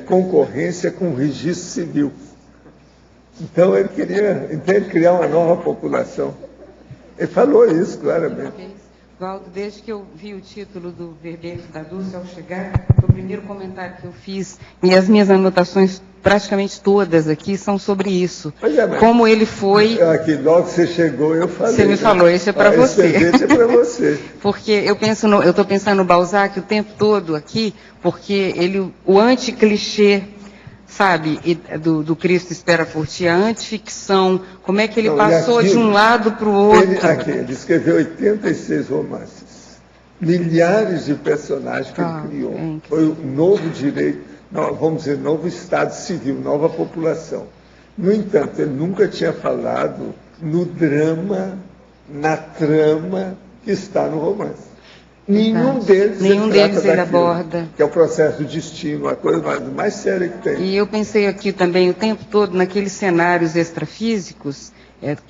concorrência com o registro civil. Então ele queria criar uma nova população. Ele falou isso claramente. Valdo, desde que eu vi o título do verbete da Dulce ao chegar, o primeiro comentário que eu fiz, e as minhas anotações praticamente todas aqui são sobre isso. Como ele foi... Aqui, logo que você chegou, eu falei. Você me falou, esse é para você. Esse verbete é para você. Porque eu estou pensando no Balzac o tempo todo aqui, porque o anti-clichê, sabe, do Cristo Espera por Ti, a antificção, como é que ele passou de um lado para o outro. Ele escreveu 86 romances, milhares de personagens que ele criou. Foi um novo direito, vamos dizer, novo Estado Civil, nova população. No entanto, ele nunca tinha falado no drama, na trama que está no romance. Nenhum deles Nenhum trata deles ele daquilo, aborda. que é o processo do destino, a coisa mais séria que tem. E eu pensei aqui também o tempo todo naqueles cenários extrafísicos,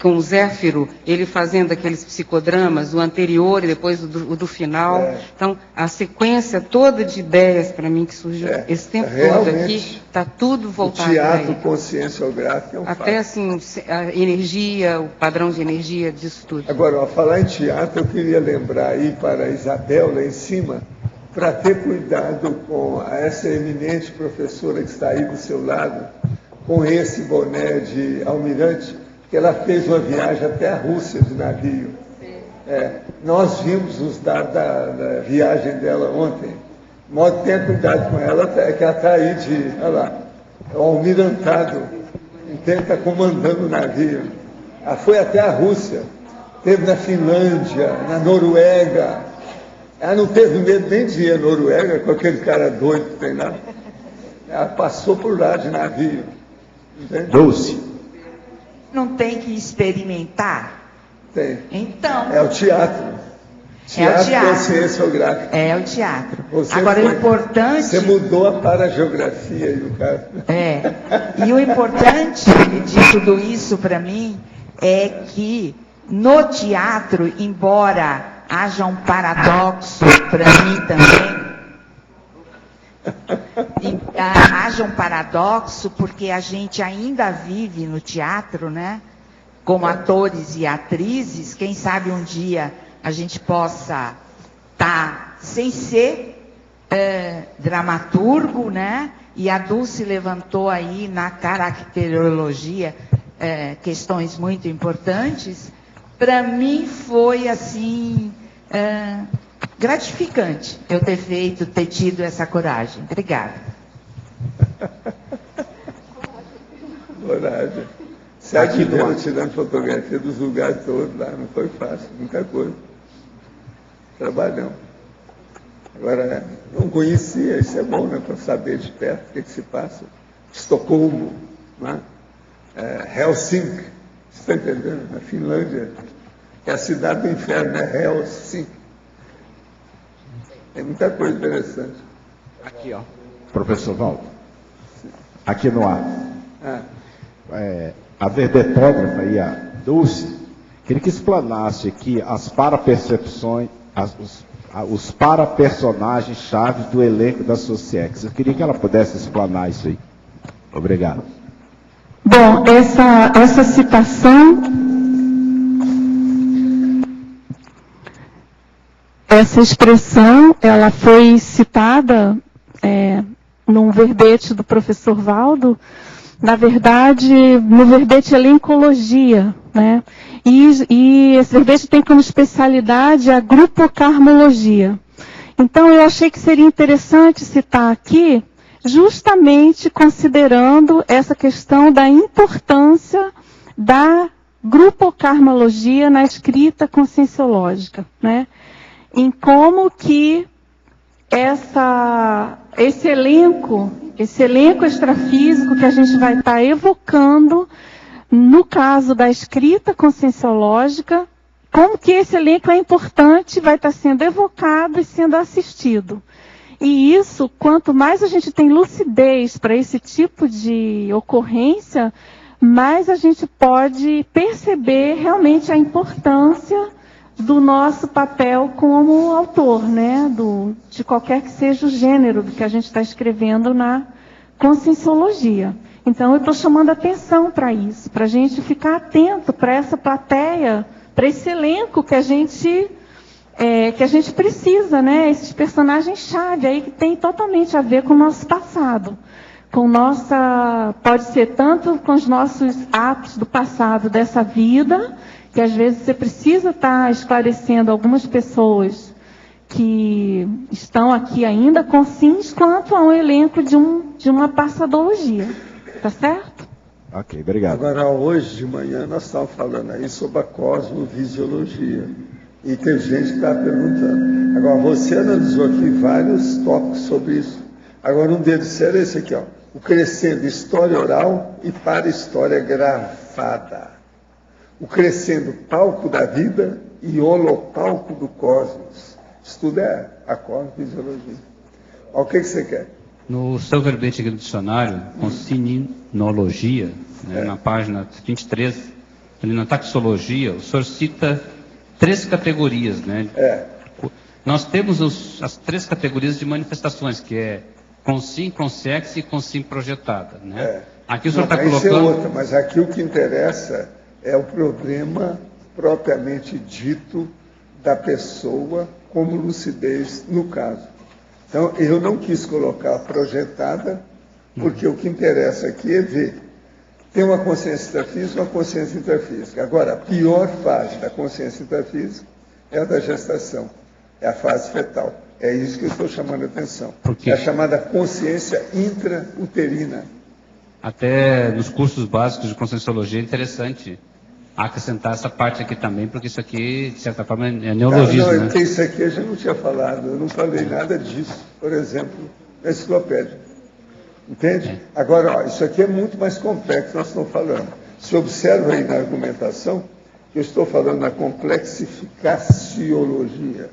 com o Zéfiro, ele fazendo aqueles psicodramas, o anterior e depois o do final. Então, a sequência toda de ideias para mim que surgiu esse tempo todo aqui, está tudo voltado O teatro para conscienciográfico é um até fato. assim, a energia, o padrão de energia disso tudo. Agora, ao falar em teatro, eu queria lembrar aí para a Isabel, lá em cima, para ter cuidado com essa eminente professora que está aí do seu lado, com esse boné de almirante, que ela fez uma viagem até a Rússia de navio. Nós vimos os dados da viagem dela ontem. Modo tenha cuidado com ela, que ela está aí olha lá, é o almirantado, então está comandando o navio. Ela foi até a Rússia, esteve na Finlândia, na Noruega. Ela não teve medo nem de ir à Noruega com aquele cara doido que tem lá. Ela passou por lá de navio. Entende? Dulce. Não tem que experimentar? Tem. Então. É o teatro. Teatro conscienciográfico. É o teatro. Você Agora, o importante. Você mudou a parageografia aí do cara. E o importante de tudo isso para mim é que no teatro, embora haja um paradoxo para mim também. Haja um paradoxo, porque a gente ainda vive no teatro, né? Como atores e atrizes, quem sabe um dia a gente possa estar sem ser dramaturgo, né? E a Dulce levantou aí na caracterologia questões muito importantes. Para mim foi assim gratificante eu ter tido essa coragem. Obrigada. Coragem. Se aqui dela tirando fotografia dos lugares todos lá, não foi fácil, muita coisa. Trabalhão. Agora, não conhecia, isso é bom, né, para saber de perto o que se passa. Estocolmo, né? Helsinki, você está entendendo? Na Finlândia, é a cidade do inferno, né? Helsinki. É muita coisa interessante. Aqui, ó. Professor Valdo. Aqui no ar. A verbetógrafa e a Dulce, queria que explanasse aqui as parapercepções, os parapersonagens chaves do elenco da Sociex. Eu queria que ela pudesse explanar isso aí. Obrigado. Bom, essa citação, essa expressão, ela foi citada num verbete do professor Valdo. Na verdade, no verbete elencologia, né? E esse verbete tem como especialidade a grupocarmologia. Então, eu achei que seria interessante citar aqui, justamente considerando essa questão da importância da grupocarmologia na escrita conscienciológica, né? Em como que esse elenco extrafísico que a gente vai estar evocando, no caso da escrita conscienciológica, como que esse elenco é importante, vai estar sendo evocado e sendo assistido. E isso, quanto mais a gente tem lucidez para esse tipo de ocorrência, mais a gente pode perceber realmente a importância do nosso papel como autor, né? De qualquer que seja o gênero do que a gente está escrevendo na conscienciologia. Então, eu estou chamando atenção para isso, para a gente ficar atento para essa plateia, para esse elenco que a gente precisa, né? Esses personagens-chave aí que tem totalmente a ver com o nosso passado. Pode ser tanto com os nossos atos do passado dessa vida, que às vezes você precisa estar esclarecendo algumas pessoas que estão aqui ainda conscientes, quanto a um elenco de uma passadologia. Tá certo? Ok, obrigado. Agora, hoje de manhã, nós estávamos falando aí sobre a cosmovisiologia. E tem gente que está perguntando. Agora, você analisou aqui vários tópicos sobre isso. Agora, um deles era esse aqui, ó. O crescendo história oral e para história gravada. O crescendo palco da vida e holopalco do cosmos. Estudo é a fisiologia. O que você quer? No seu verbete aqui do dicionário, consininologia, né, na página 23, ali na taxologia, o senhor cita 3 categorias, né? Nós temos as 3 categorias de manifestações, que é consim, consex e consim projetada, né? Aqui o senhor está colocando... Isso é outra, mas aqui o que interessa é o problema propriamente dito da pessoa como lucidez no caso. Então, eu não quis colocar projetada, porque o que interessa aqui é ver. Tem uma consciência intrafísica e uma consciência intrafísica. Agora, a pior fase da consciência intrafísica é a da gestação, é a fase fetal. É isso que eu estou chamando a atenção. É a chamada consciência intrauterina. Até nos cursos básicos de conscienciologia é interessante acrescentar essa parte aqui também, porque isso aqui, de certa forma, é neologismo, não, né? Porque isso aqui eu já não tinha falado, eu não falei nada disso, por exemplo, na enciclopédia. Entende? Agora, ó, isso aqui é muito mais complexo que nós estamos falando. Se observa aí na argumentação, que eu estou falando na complexificaciologia,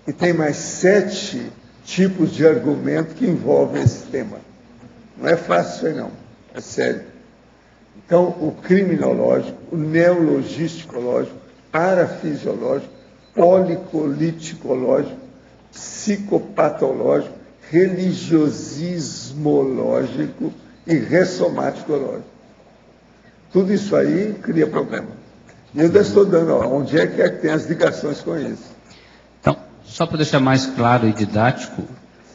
e tem mais 7 tipos de argumento que envolvem esse tema. Não é fácil isso aí, não. É sério. Então, o criminológico, o neologisticológico, parafisiológico, policoliticológico, psicopatológico, religiosismológico e ressomáticológico. Tudo isso aí cria problema. E eu ainda estou dando, onde é que tem as ligações com isso. Então, só para deixar mais claro e didático,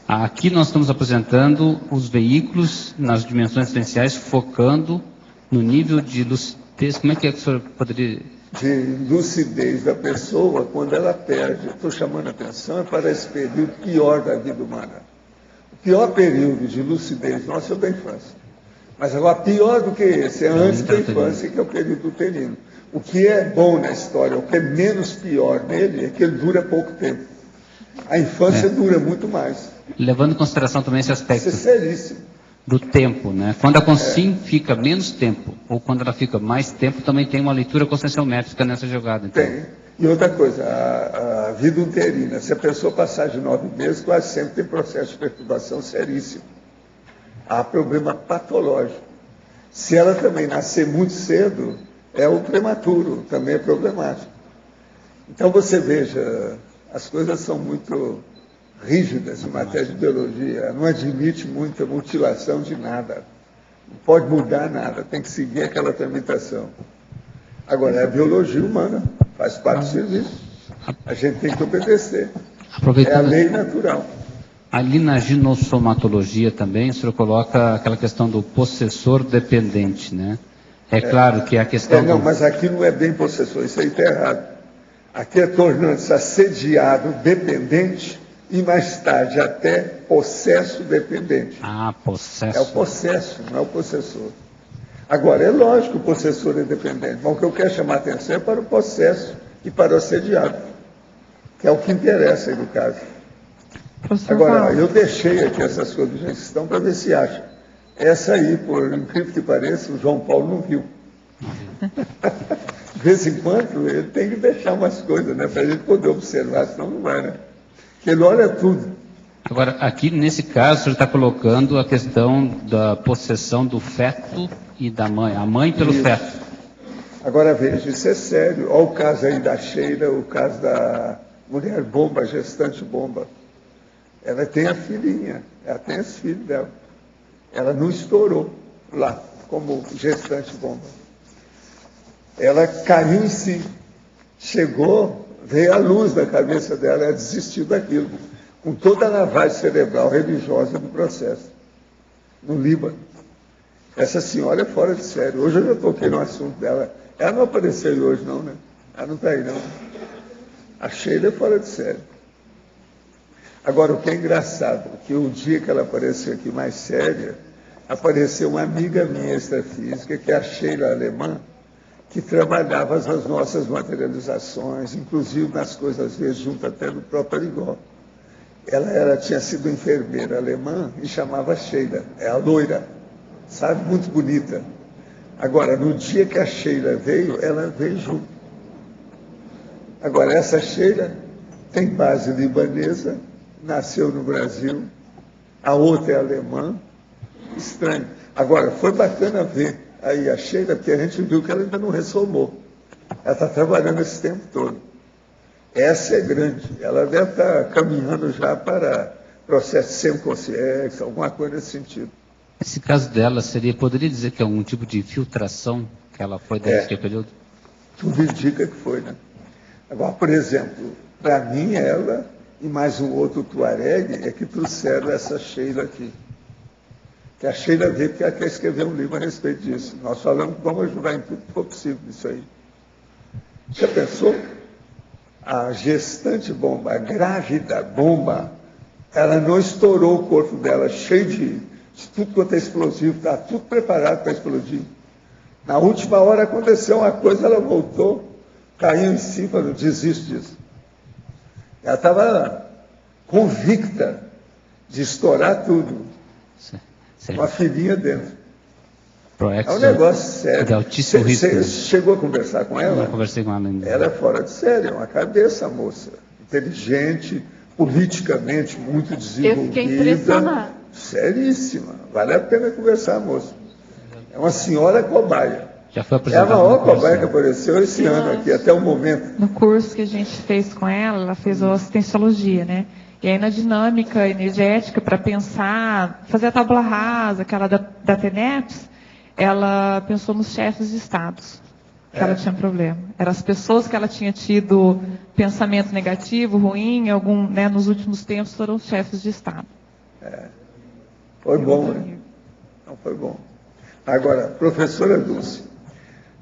aqui nós estamos apresentando os veículos nas dimensões essenciais, focando no nível de lucidez. Como é que o senhor poderia... De lucidez da pessoa quando ela perde. Estou chamando a atenção para esse período pior da vida humana. O pior período de lucidez nosso é o da infância. Mas agora, pior do que esse é antes da infância, que é o período uterino. O que é bom na história, o que é menos pior nele, é que ele dura pouco tempo. A infância dura muito mais. Levando em consideração também esse aspecto... Isso é seríssimo. Do tempo, né? Quando a consim fica menos tempo, ou quando ela fica mais tempo, também tem uma leitura conscienciométrica nessa jogada. Então. Tem. E outra coisa, a vida uterina, se a pessoa passar de 9 meses, quase sempre tem processo de perturbação seríssimo. Há problema patológico. Se ela também nascer muito cedo, é o prematuro, também é problemático. Então você veja, as coisas são muito rígidas em matéria de biologia, não admite muita mutilação de nada, não pode mudar nada, tem que seguir aquela tramitação. Agora, é a biologia humana, faz parte do serviço, a gente tem que obedecer, é a lei natural. Ali na ginossomatologia também, o senhor coloca aquela questão do possessor dependente, né? É claro que a questão... Não, mas aqui não é bem possessor, isso aí está errado. Aqui é tornando-se assediado dependente, e mais tarde até possesso dependente. Possesso. É o possesso, não é o possessor. Agora, é lógico que o possessor é dependente, mas o que eu quero chamar a atenção é para o possesso e para o assediado, que é o que interessa aí no caso. Agora, eu deixei aqui essas coisas que estão para ver se acha. Essa aí, por incrível que pareça, o João Paulo não viu. De vez em quando, ele tem que deixar umas coisas, né, para a gente poder observar, senão não vai, né? Ele olha tudo. Agora, aqui nesse caso, o senhor está colocando a questão da possessão do feto e da mãe, a mãe pelo feto. Agora veja, isso é sério. Olha o caso aí da Sheila, o caso da mulher bomba, gestante bomba. Ela tem a filhinha, ela tem os filhos dela. Ela não estourou lá, como gestante bomba. Ela caiu em si, chegou... Veio a luz da cabeça dela, ela desistiu daquilo, com toda a lavagem cerebral religiosa do processo, no Líbano. Essa senhora é fora de série. Hoje eu já toquei no assunto dela. Ela não apareceu aí hoje, não, né? Ela não está aí, não. A Sheila é fora de série. Agora, o que é engraçado, que o dia que ela apareceu aqui mais séria, apareceu uma amiga minha extrafísica, que é a Sheila alemã, que trabalhava as nossas materializações, inclusive nas coisas, às vezes, junto até do próprio Arigó. Ela tinha sido enfermeira alemã e chamava Sheila, é a loira, sabe, muito bonita. Agora, no dia que a Sheila veio, ela veio junto. Agora, essa Sheila tem base libanesa, nasceu no Brasil, a outra é alemã, estranho. Agora, foi bacana ver aí a Sheila, porque a gente viu que ela ainda não ressomou. Ela está trabalhando esse tempo todo. Essa é grande, ela deve estar caminhando já para processo de semiconsciência, alguma coisa nesse sentido. Esse caso dela poderia dizer que é algum tipo de filtração que ela foi nesse período? Tudo indica que foi, né? Agora, por exemplo, para mim, ela e mais um outro Tuareg é que trouxeram essa Sheila aqui. Que a Sheila veio porque ela quer escrever um livro a respeito disso. Nós falamos que vamos ajudar em tudo que for possível nisso aí. Já pensou? A gestante bomba, a grávida bomba, ela não estourou o corpo dela, cheio de tudo quanto é explosivo, está tudo preparado para explodir. Na última hora aconteceu uma coisa, ela voltou, caiu em cima, não desisto disso. Ela estava convicta de estourar tudo. Com a filhinha dentro. É um negócio sério. De altíssimo risco. Você chegou a conversar com ela? Eu conversei com ela ainda. Ela é fora de série, é uma cabeça, moça. Inteligente, politicamente muito desenvolvida. Eu fiquei impressionada. Seríssima. Vale a pena conversar, moça. É uma senhora cobaia. Já foi É a apresentada. maior cobaia que apareceu esse ano aqui, até o momento. No curso que a gente fez com ela fez a assistenciologia, né? E aí na dinâmica energética, para pensar, fazer a tábula rasa, aquela da TENEPS, ela pensou nos chefes de estados, que ela tinha problema. Eram as pessoas que ela tinha tido pensamento negativo, ruim, nos últimos tempos foram os chefes de estado. Foi bom, né? Não foi bom. Agora, professora Dulce,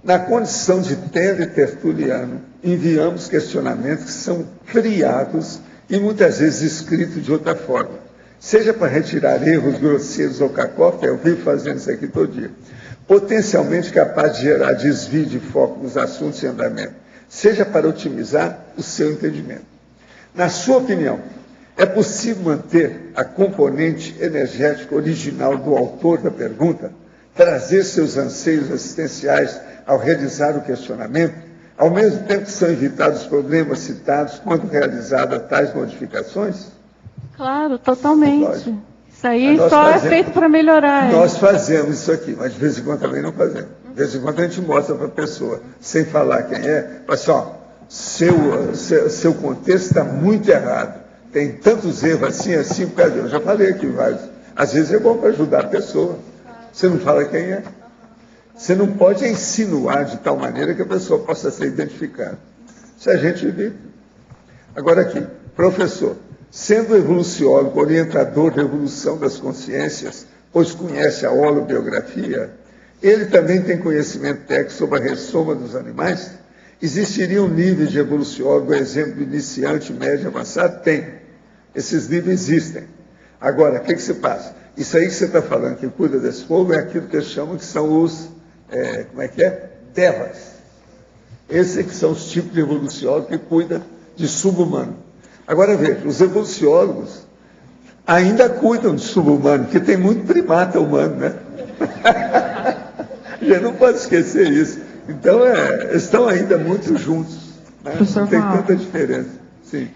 na condição de tertuliano, enviamos questionamentos que são criados e muitas vezes escritos de outra forma. Seja para retirar erros grosseiros ou cacófias, eu vivo fazendo isso aqui todo dia, potencialmente capaz de gerar desvio de foco nos assuntos em andamento, seja para otimizar o seu entendimento. Na sua opinião, é possível manter a componente energética original do autor da pergunta, trazer seus anseios existenciais ao realizar o questionamento, ao mesmo tempo que são evitados os problemas citados quando realizadas tais modificações? Claro, totalmente. Lógico. Isso aí Nós só fazemos- é feito para melhorar. Nós fazemos isso aqui, mas de vez em quando também não fazemos. De vez em quando a gente mostra para a pessoa, sem falar quem é, fala assim, ó, seu contexto está muito errado. Tem tantos erros assim, por causa disso. Eu já falei aqui vários. Às vezes é bom para ajudar a pessoa. Você não fala quem é. Você não pode insinuar de tal maneira que a pessoa possa ser identificada. Isso a gente vive. Agora aqui, professor, sendo evoluciólogo, orientador da evolução das consciências, pois conhece a holobiografia, ele também tem conhecimento técnico sobre a ressoma dos animais? Existiria um nível de evoluciólogo, exemplo, iniciante, médio, avançado? Tem. Esses níveis existem. Agora, o que se passa? Isso aí que você está falando, que cuida desse fogo, é aquilo que eles chamam que são os, devas. Esses que são os tipos de evoluciólogos que cuidam de subhumano. Agora veja, os evoluciólogos ainda cuidam de subhumano, porque tem muito primata humano, né? A gente não pode esquecer isso. Então, estão ainda muito juntos. Né? Não tem tanta diferença. Sim.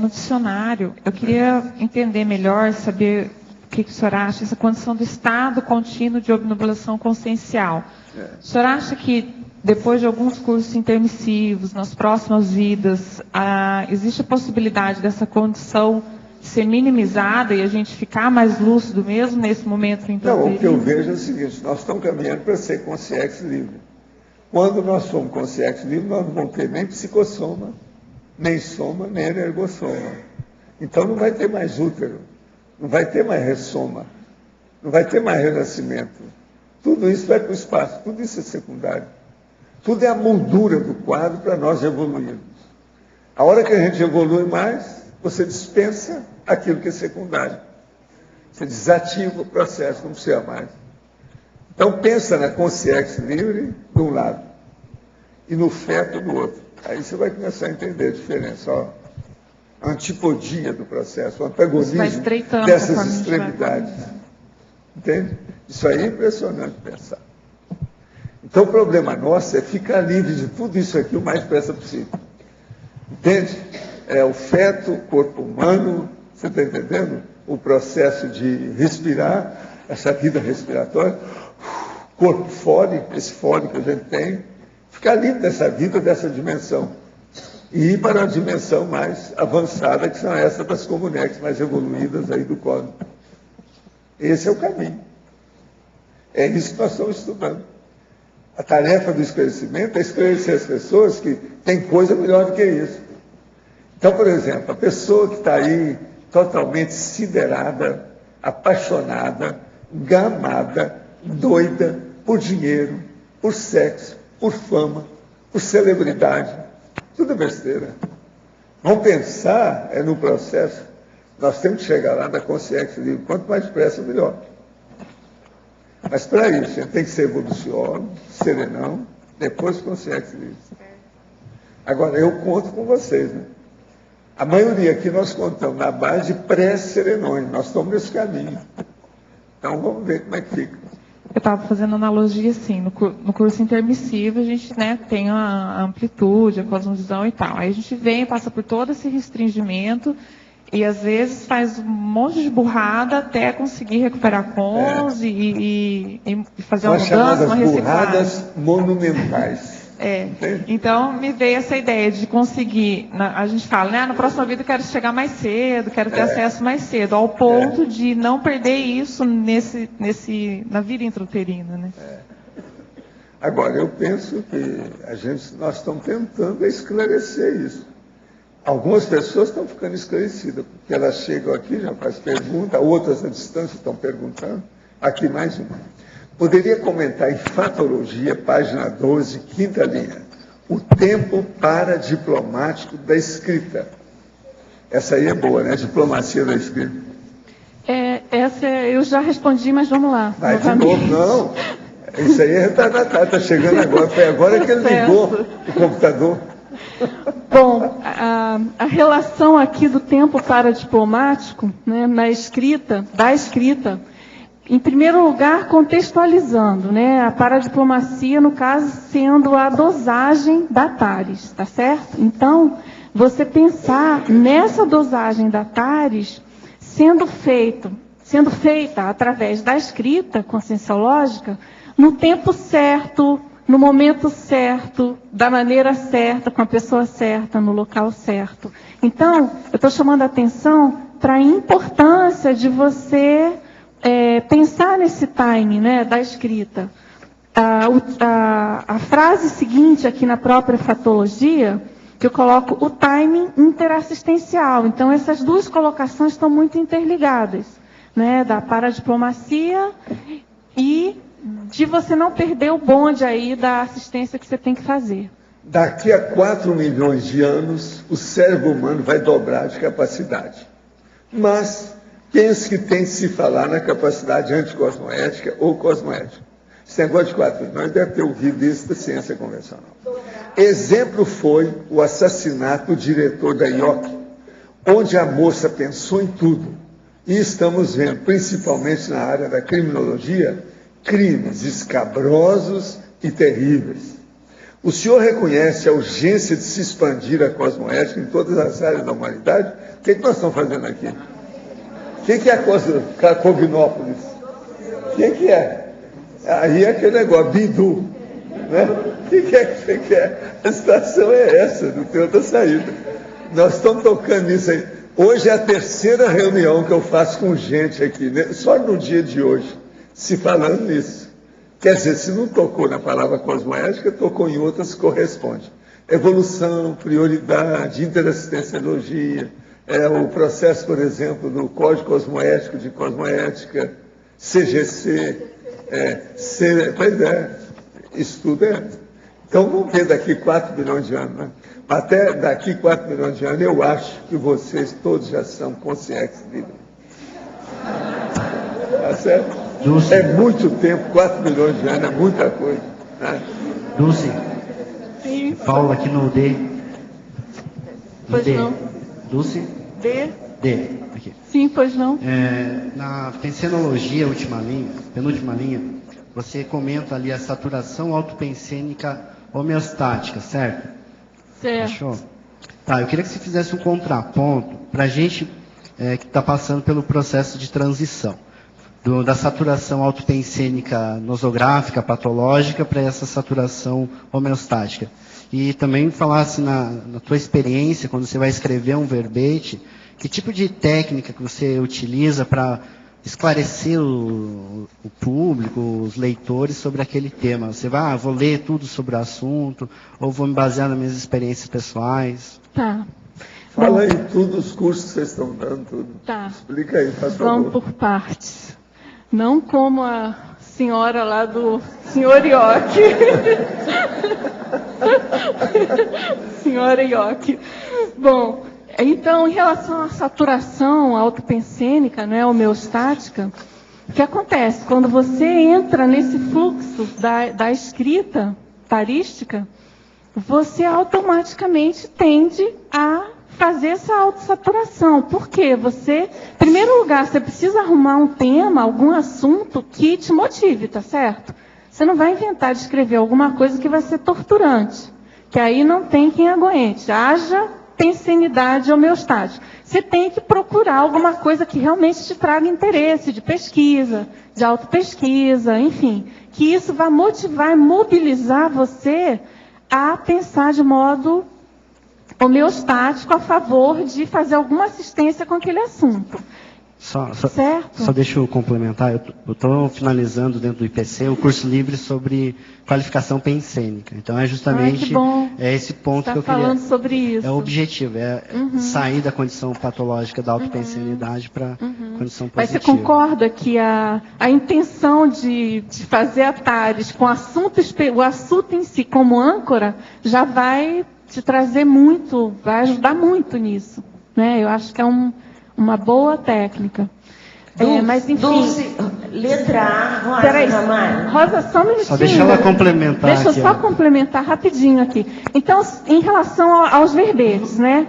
No dicionário, eu queria entender melhor, saber o que o senhor acha, essa condição do estado contínuo de obnubilação consciencial. O senhor acha que, depois de alguns cursos intermissivos, nas próximas vidas, existe a possibilidade dessa condição ser minimizada e a gente ficar mais lúcido mesmo nesse momento em que Não, o que eu vejo é o seguinte, nós estamos caminhando para ser consciência livre. Quando nós somos consciência livre, nós não vamos ter nem psicossoma, nem soma, nem energossoma. Então não vai ter mais útero, não vai ter mais ressoma, não vai ter mais renascimento. Tudo isso vai para o espaço, tudo isso é secundário. Tudo é a moldura do quadro para nós evoluirmos. A hora que a gente evolui mais, você dispensa aquilo que é secundário. Você desativa o processo, não precisa mais. Então pensa na consciência livre de um lado e no feto do outro. Aí você vai começar a entender a diferença. Ó. A antipodia do processo, o antagonismo dessas extremidades. Entende? Isso aí é impressionante pensar. Então o problema nosso é ficar livre de tudo isso aqui o mais depressa possível. Entende? o feto, o corpo humano, você está entendendo? O processo de respirar, essa vida respiratória, corpo fole, esse fole que a gente tem, ficar livre dessa vida, dessa dimensão. E ir para uma dimensão mais avançada, que são essas das comunex mais evoluídas aí do cosmos. Esse é o caminho. É isso que nós estamos estudando. A tarefa do esclarecimento é esclarecer as pessoas que tem coisa melhor do que isso. Então, por exemplo, a pessoa que está aí totalmente siderada, apaixonada, gamada, doida por dinheiro, por sexo, por fama, por celebridade, tudo é besteira. Vamos pensar no processo. Nós temos que chegar lá na consciência livre. Quanto mais depressa, melhor. Mas para isso, a gente tem que ser evoluciólogo, serenão, depois consciência livre. Agora, eu conto com vocês, né? A maioria aqui nós contamos na base de pré-serenões. Nós estamos nesse caminho. Então, vamos ver como é que fica. Eu estava fazendo analogia assim, no curso intermissivo a gente, né, tem a amplitude, a cosmovisão e tal. Aí a gente vem, passa por todo esse restringimento e às vezes faz um monte de burrada até conseguir recuperar cons e fazer uma mudança, uma reciclagem. Burradas monumentais. Então me veio essa ideia de conseguir, a gente fala, né, na próxima vida eu quero chegar mais cedo, quero ter acesso mais cedo, ao ponto de não perder isso na vida intrauterina, né? Agora, eu penso que nós estamos tentando esclarecer isso. Algumas pessoas estão ficando esclarecidas, porque elas chegam aqui, já fazem pergunta, outras à distância estão perguntando. Aqui mais uma. Poderia comentar em Fatologia, página 12, quinta linha, o tempo paradiplomático da escrita. Essa aí é boa, né? Diplomacia da escrita. Essa eu já respondi, mas vamos lá. Vai de novo, não. Isso aí é retardatário, está chegando agora. Foi agora que ele ligou o computador. Bom, a relação aqui do tempo paradiplomático, né, da escrita, em primeiro lugar, contextualizando, né, a paradiplomacia, no caso, sendo a dosagem da TARES, tá certo? Então, você pensar nessa dosagem da TARES sendo feita através da escrita conscienciológica, no tempo certo, no momento certo, da maneira certa, com a pessoa certa, no local certo. Então, eu estou chamando a atenção para a importância de você pensar nesse time, né, da escrita. A frase seguinte aqui na própria Fatologia, que eu coloco o timing interassistencial. Então, essas duas colocações estão muito interligadas, né, da paradiplomacia e de você não perder o bonde aí da assistência que você tem que fazer. Daqui a 4 milhões de anos, o cérebro humano vai dobrar de capacidade. Mas pense que tem que se falar na capacidade anticosmoética ou cosmoética. Esse negócio de 4 milhões deve ter ouvido isso da ciência convencional. Exemplo foi o assassinato do diretor da IOC, onde a moça pensou em tudo. E estamos vendo, principalmente na área da criminologia, crimes escabrosos e terríveis. O senhor reconhece a urgência de se expandir a cosmoética em todas as áreas da humanidade? O que nós estamos fazendo aqui? O que é a Cognópolis? O que é? Aí é aquele negócio, Bidu. Né? O que é que você quer? A situação é essa, não tem outra saída. Nós estamos tocando nisso aí. Hoje é a 3ª reunião que eu faço com gente aqui, né? Só no dia de hoje, se falando nisso. Quer dizer, se não tocou na palavra cosmoética, tocou em outras que corresponde. Evolução, prioridade, interassistenciologia, o processo, por exemplo, do Código Cosmoético de Cosmoética, CGC, isso tudo é. Então vamos ver daqui 4 milhões de anos, né? Até daqui 4 milhões de anos, eu acho que vocês todos já são conscientes livres. Tá certo? Dulce. É muito tempo, 4 milhões de anos, é muita coisa. Né? Dulce. Sim. Paulo aqui no D. Pois D. não. Dulce? D. D. Aqui. Sim, pois não. Na pensenologia, penúltima linha, você comenta ali a saturação autopensênica homeostática, certo? Certo. Achou? Tá, eu queria que você fizesse um contraponto para a gente que está passando pelo processo de transição, da saturação autopensênica nosográfica, patológica, para essa saturação homeostática. E também falasse na tua experiência, quando você vai escrever um verbete, que tipo de técnica que você utiliza para esclarecer o público, os leitores sobre aquele tema. Você vai, vou ler tudo sobre o assunto, ou vou me basear nas minhas experiências pessoais? Tá. Fala aí tudo, os cursos que vocês estão dando, tudo. Tá. Explica aí, faz favor. Vamos por partes. Não como a senhora lá do senhor Ioki. Senhora Ioki. Bom, então, em relação à saturação autopensênica, né, homeostática, o que acontece? Quando você entra nesse fluxo da escrita parística, você automaticamente tende a fazer essa autossaturação. Por quê? Você, em primeiro lugar, você precisa arrumar um tema, algum assunto que te motive, tá certo? Você não vai inventar de escrever alguma coisa que vai ser torturante, que aí não tem quem aguente. Haja pensenidade homeostática. Você tem que procurar alguma coisa que realmente te traga interesse de pesquisa, de autopesquisa, enfim, que isso vai motivar e mobilizar você a pensar de modo homeostático a favor de fazer alguma assistência com aquele assunto. Certo? Só deixa eu complementar. Eu estou finalizando dentro do IPC o curso livre sobre qualificação pensênica. Então é justamente esse ponto que eu queria. Falando sobre isso. É o objetivo, sair da condição patológica da autopensenidade para condição positiva. Mas você concorda que a intenção de fazer atares com o assunto em si como âncora já vai te trazer muito, vai ajudar muito nisso, né? Eu acho que é uma boa técnica. Mas enfim. Dulce, letra A, Rosa. Peraí, Ramalho. Rosa, só um minutinho. Só deixa ela complementar. Deixa eu só complementar rapidinho aqui. Então, em relação aos verbetes, né?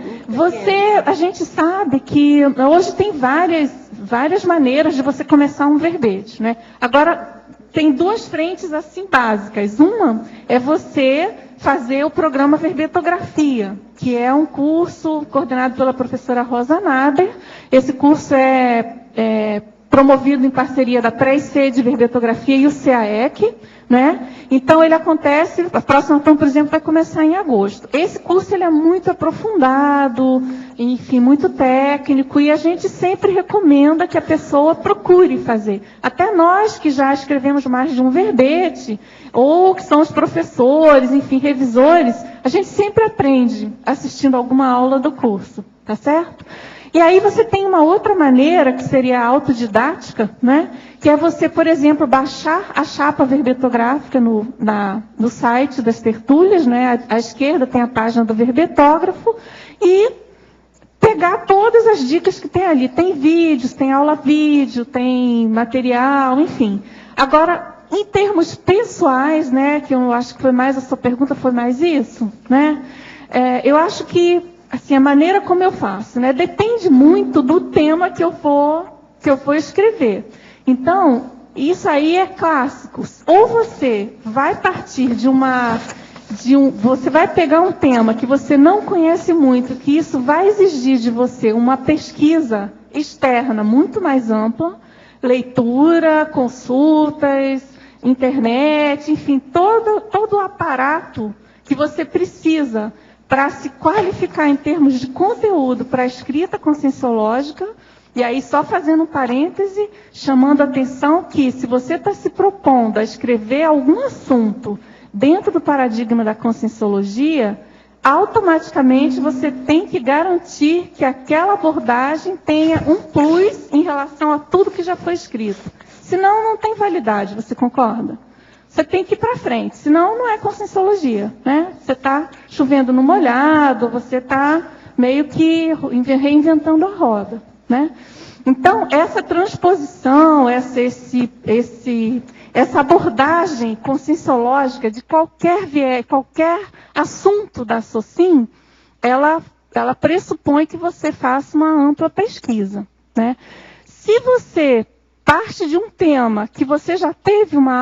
A gente sabe que hoje tem várias maneiras de você começar um verbete, né? Agora, tem duas frentes assim básicas. Uma é você fazer o programa Verbetografia, que é um curso coordenado pela professora Rosa Nader. Esse curso é promovido em parceria da Pré-IC de Verbetografia e o CAEC, né? Então, ele acontece, a próxima turma, por exemplo, vai começar em agosto. Esse curso ele é muito aprofundado, enfim, muito técnico, e a gente sempre recomenda que a pessoa procure fazer. Até nós que já escrevemos mais de um verbete, ou que são os professores, enfim, revisores, a gente sempre aprende assistindo alguma aula do curso, tá certo? E aí você tem uma outra maneira, que seria a autodidática, né? Que é você, por exemplo, baixar a chapa verbetográfica no site das tertúlias, né? À esquerda tem a página do verbetógrafo, e pegar todas as dicas que tem ali. Tem vídeos, tem aula vídeo, tem material, enfim. Agora, em termos pessoais, né? Que eu acho que foi mais, a sua pergunta foi mais isso, né? Eu acho que assim, a maneira como eu faço, né? Depende muito do tema que eu for escrever. Então, isso aí é clássico. Ou você vai partir você vai pegar um tema que você não conhece muito, que isso vai exigir de você uma pesquisa externa muito mais ampla, leitura, consultas, internet, enfim, todo o aparato que você precisa para se qualificar em termos de conteúdo para a escrita conscienciológica. E aí, só fazendo um parêntese, chamando a atenção que, se você está se propondo a escrever algum assunto dentro do paradigma da conscienciologia, automaticamente você tem que garantir que aquela abordagem tenha um plus em relação a tudo que já foi escrito. Senão, não tem validade, você concorda? Você tem que ir para frente, senão não é conscienciologia, né? Você está chovendo no molhado, você está meio que reinventando a roda, né? Então, essa transposição, essa abordagem conscienciológica de qualquer assunto da SOCIM, ela pressupõe que você faça uma ampla pesquisa, né? Se você parte de um tema que você já teve uma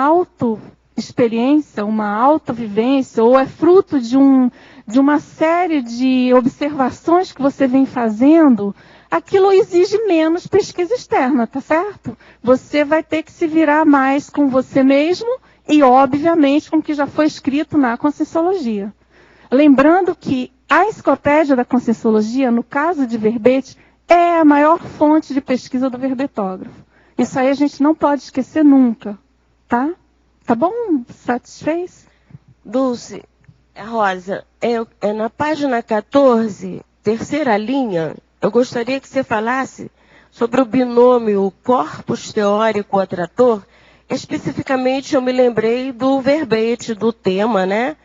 experiência, uma autovivência, ou é fruto de uma série de observações que você vem fazendo, aquilo exige menos pesquisa externa, tá certo? Você vai ter que se virar mais com você mesmo e, obviamente, com o que já foi escrito na Conscienciologia. Lembrando que a enciclopédia da Conscienciologia, no caso de verbete, é a maior fonte de pesquisa do verbetógrafo. Isso aí a gente não pode esquecer nunca, tá? Tá bom? Satisfez? Dulce, Rosa, na página 14, terceira linha, eu gostaria que você falasse sobre o binômio corpus teórico-atrator. Especificamente, eu me lembrei do verbete, do tema, né?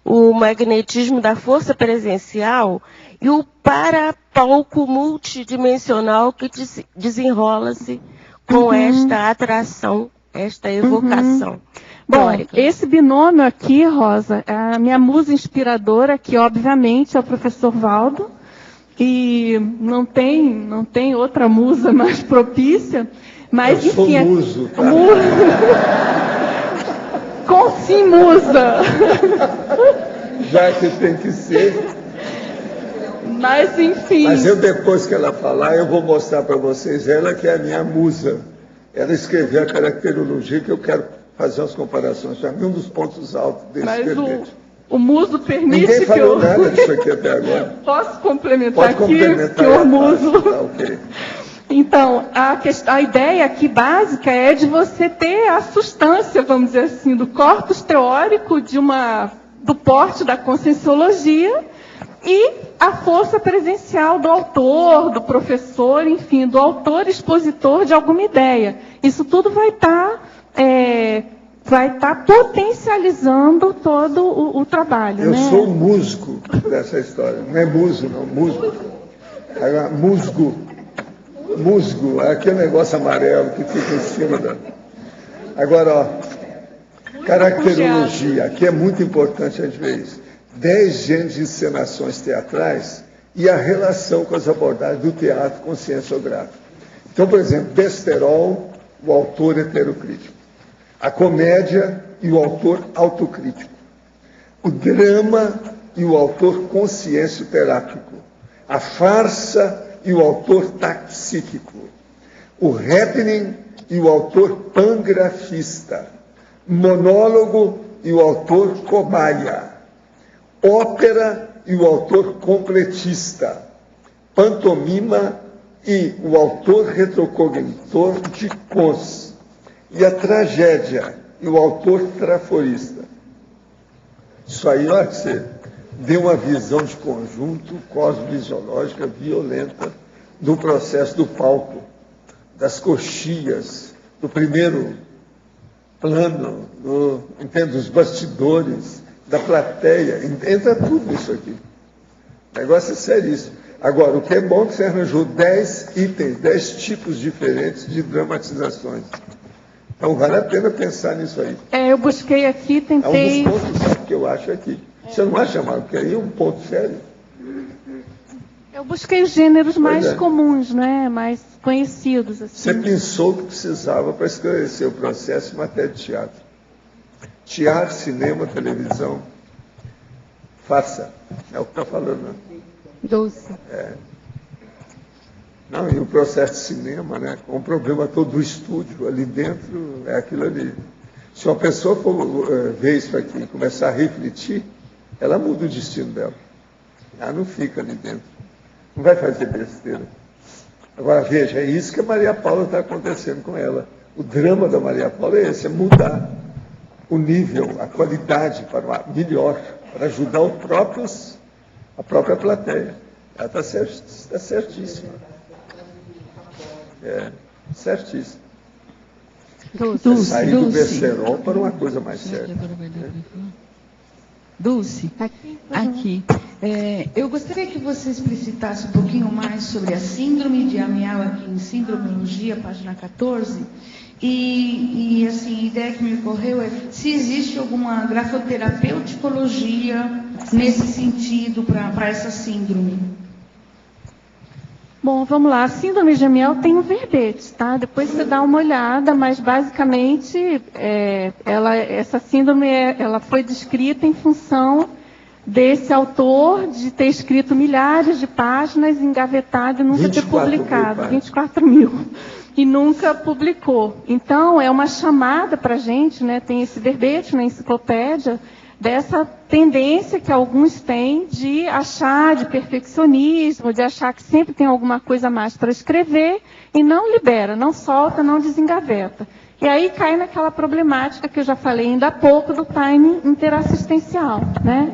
O magnetismo da força presencial e o parapalco multidimensional que desenrola-se com esta atração, esta evocação. Bom, esse binômio aqui, Rosa, é a minha musa inspiradora, que obviamente é o professor Valdo, e não tem outra musa mais propícia, mas eu enfim... sou muso, tá? Com sim, musa! Já que tem que ser. Mas enfim... Mas eu, depois que ela falar, eu vou mostrar para vocês ela que é a minha musa. Ela escreveu a caracterologia, que eu quero fazer umas comparações. Para mim, um dos pontos altos desse verbete. O muso permite Ninguém falou que eu... nada disso aqui até agora. Posso complementar Pode aqui, complementar, senhor muso? Tá, ok. Então, a ideia aqui básica é de você ter a substância, vamos dizer assim, do corpus teórico do porte da Conscienciologia e a força presencial do autor, do professor, enfim, do autor expositor de alguma ideia. Isso tudo vai estar potencializando todo o trabalho. Eu né? sou o musgo dessa história. Não é muso, não. Musgo. Agora, musgo, é aquele negócio amarelo que fica em cima da... Agora, ó, caracterologia. Aqui é muito importante a gente ver isso. 10 gêneros de encenações teatrais e a relação com as abordagens do teatro conscienciográfico. Então, por exemplo, besterol, o autor heterocrítico. A comédia e o autor autocrítico. O drama e o autor consciêncio-terápico. A farsa e o autor taxíquico. O happening e o autor pangrafista. Monólogo e o autor cobaia. Ópera e o autor completista. Pantomima e o autor retrocognitor de cons. E a tragédia e o autor traforista. Isso aí, olha, você deu uma visão de conjunto cosmovisiológica violenta do processo do palco, das coxias, do primeiro plano, dos bastidores, da plateia, entra tudo isso aqui. O negócio é seríssimo. Agora, o que é bom é que você arranjou 10 itens, 10 tipos diferentes de dramatizações. Então, vale a pena pensar nisso aí. Eu busquei aqui, tentei... É um dos pontos sérios que eu acho aqui. Você não acha, Marco, que aí é um ponto sério? Eu busquei os gêneros mais comuns, né? Mais conhecidos. Assim. Você pensou que precisava para esclarecer o processo em matéria de teatro. Teatro, cinema, televisão, farsa. É o que está falando, né? Doce. Não, e o processo de cinema, né? Com o problema todo do estúdio, ali dentro, é aquilo ali. Se uma pessoa for ver isso aqui e começar a refletir, ela muda o destino dela. Ela não fica ali dentro. Não vai fazer besteira. Agora, veja, é isso que a Maria Paula está acontecendo com ela. O drama da Maria Paula é esse, é mudar o nível, a qualidade para melhor, para ajudar a própria plateia. Ela está certíssima. Certíssimo. Sair do besterol para uma coisa mais séria. Dulce, aqui. Eu gostaria que você explicitasse um pouquinho mais sobre a síndrome de Amiel aqui em Sindromologia, página 14. E assim, a ideia que me ocorreu é se existe alguma grafoterapeutologia nesse sentido para essa síndrome. Bom, vamos lá. A síndrome de Amiel tem um verbete, tá? Depois você dá uma olhada, mas basicamente essa síndrome ela foi descrita em função desse autor de ter escrito milhares de páginas, engavetado e nunca ter publicado. 24 mil. E nunca publicou. Então, é uma chamada para a gente, né? Tem esse verbete na enciclopédia, dessa tendência que alguns têm de achar, de perfeccionismo, de achar que sempre tem alguma coisa a mais para escrever e não libera, não solta, não desengaveta. E aí cai naquela problemática que eu já falei ainda há pouco do timing interassistencial, né?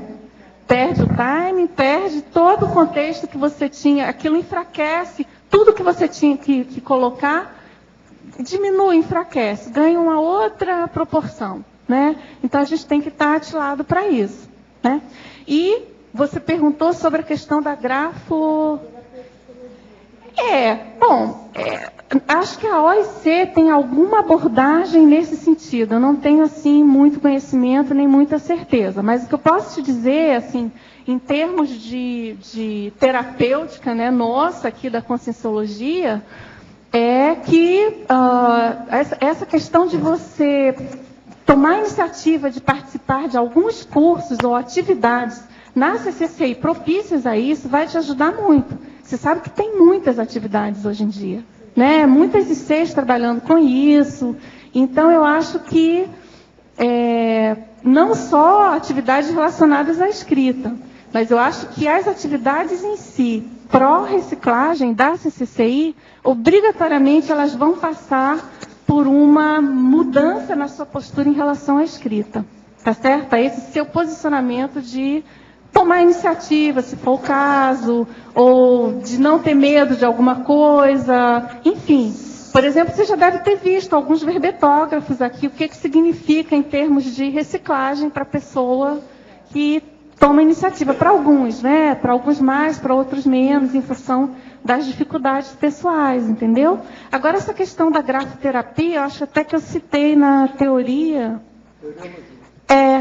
Perde o timing, perde todo o contexto que você tinha, aquilo enfraquece, tudo que você tinha que colocar diminui, enfraquece, ganha uma outra proporção. Né? Então, a gente tem que estar atilado para isso. Né? E você perguntou sobre a questão da grafo... acho que a OIC tem alguma abordagem nesse sentido. Eu não tenho, assim, muito conhecimento, nem muita certeza. Mas o que eu posso te dizer, assim, em termos de terapêutica, né, nossa, aqui da Conscienciologia, é que essa questão de você tomar a iniciativa de participar de alguns cursos ou atividades na CCCI propícias a isso, vai te ajudar muito. Você sabe que tem muitas atividades hoje em dia, né? Muitas ICs trabalhando com isso. Então, eu acho que não só atividades relacionadas à escrita, mas eu acho que as atividades em si, pró-reciclagem da CCCI, obrigatoriamente elas vão passar por uma mudança na sua postura em relação à escrita, tá certo? Esse seu posicionamento de tomar iniciativa, se for o caso, ou de não ter medo de alguma coisa, enfim. Por exemplo, você já deve ter visto alguns verbetógrafos aqui, o que significa em termos de reciclagem para a pessoa que toma iniciativa. Para alguns, né? Para alguns mais, para outros menos, em função das dificuldades pessoais, entendeu? Agora, essa questão da grafoterapia, eu acho até que eu citei na teoria.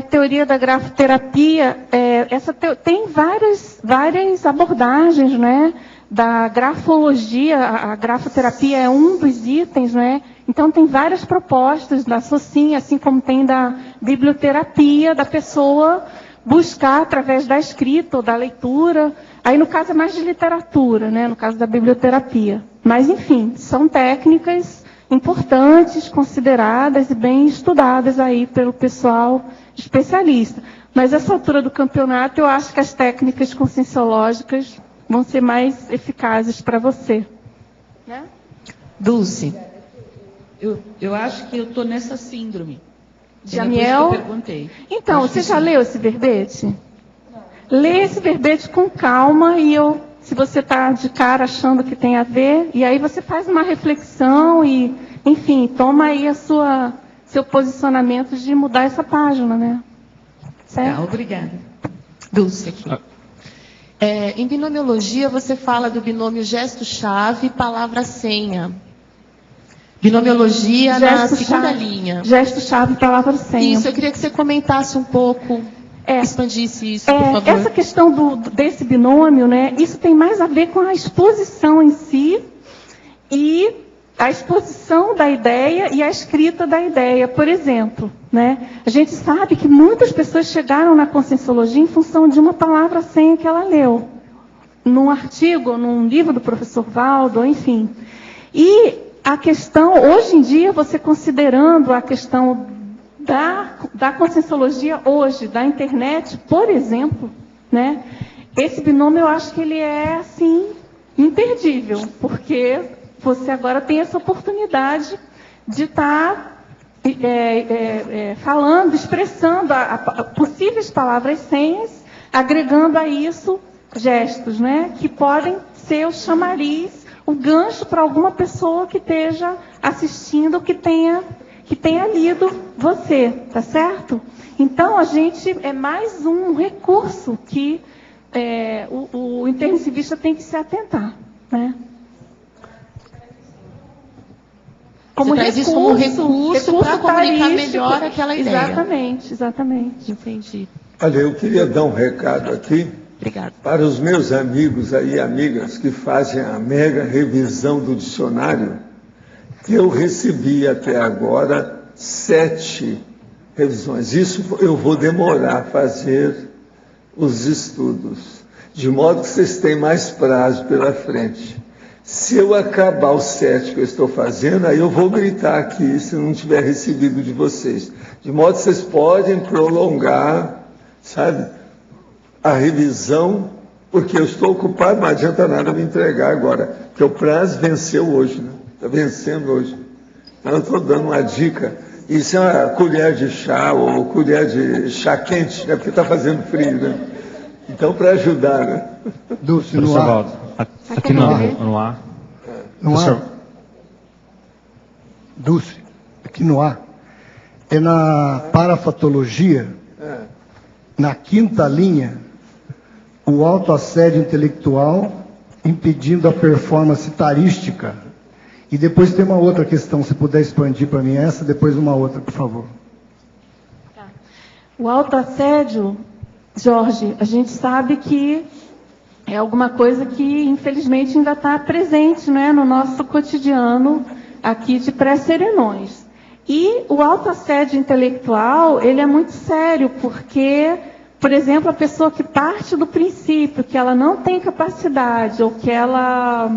Teoria da grafoterapia, tem várias abordagens, né? Da grafologia, a grafoterapia é um dos itens, né? Então, tem várias propostas da SOCIM, assim como tem da biblioterapia, da pessoa buscar através da escrita ou da leitura. Aí, no caso, é mais de literatura, né? No caso da biblioterapia. Mas, enfim, são técnicas importantes, consideradas e bem estudadas aí pelo pessoal especialista. Mas, essa altura do campeonato, eu acho que as técnicas conscienciológicas vão ser mais eficazes para você. Né? Dulce, eu acho que eu estou nessa síndrome. De Amiel? Que eu perguntei. Então, você já leu esse verbete? Lê esse verbete com calma e se você está de cara achando que tem a ver, e aí você faz uma reflexão e, enfim, toma aí seu posicionamento de mudar essa página, né? Certo? Obrigada. Dulce aqui. Em binomiologia, você fala do binômio gesto-chave e palavra-senha. Binomiologia na segunda linha. Gesto-chave, palavra-senha. Isso, eu queria que você comentasse um pouco, expandisse isso, por favor. Essa questão desse binômio, né, isso tem mais a ver com a exposição em si e a exposição da ideia e a escrita da ideia. Por exemplo, né, a gente sabe que muitas pessoas chegaram na Conscienciologia em função de uma palavra-senha que ela leu, num artigo, num livro do professor Valdo, enfim. E a questão, hoje em dia, você considerando a questão da Conscienciologia hoje, da internet, por exemplo, né, esse binômio eu acho que ele é, assim, imperdível, porque você agora tem essa oportunidade de estar falando, expressando possíveis palavras-senhas, agregando a isso gestos, né, que podem ser o chamariz, o gancho para alguma pessoa que esteja assistindo, que tenha lido você, tá certo? Então, a gente é mais um recurso que o intensivista tem que se atentar, né? Como recurso para comunicar melhor aquela ideia. Exatamente. Entendi. Olha, eu queria dar um recado aqui. Obrigada. Para os meus amigos aí, amigas, que fazem a mega revisão do dicionário, eu recebi até agora 7 revisões. Isso eu vou demorar a fazer os estudos, de modo que vocês têm mais prazo pela frente. Se eu acabar os 7 que eu estou fazendo, aí eu vou gritar aqui se não tiver recebido de vocês. De modo que vocês podem prolongar, sabe, a revisão, porque eu estou ocupado, não adianta nada me entregar agora, porque o prazo venceu hoje, né? Está vencendo hoje. Então eu estou dando uma dica. Isso é uma colher de chá ou colher de chá quente, né? Porque está fazendo frio, né? Então, para ajudar, né? Dulce, no ar. Aqui no ar. No ar. Dulce, aqui no ar. É na parafatologia, na 5ª linha, o autoassédio intelectual impedindo a performance tarística. E depois tem uma outra questão, se puder expandir para mim essa, depois uma outra, por favor. Tá. O autoassédio, Jorge, a gente sabe que é alguma coisa que, infelizmente, ainda está presente, né, no nosso cotidiano aqui de pré-serenões. E o autoassédio intelectual, ele é muito sério, porque, por exemplo, a pessoa que parte do princípio que ela não tem capacidade, ou que ela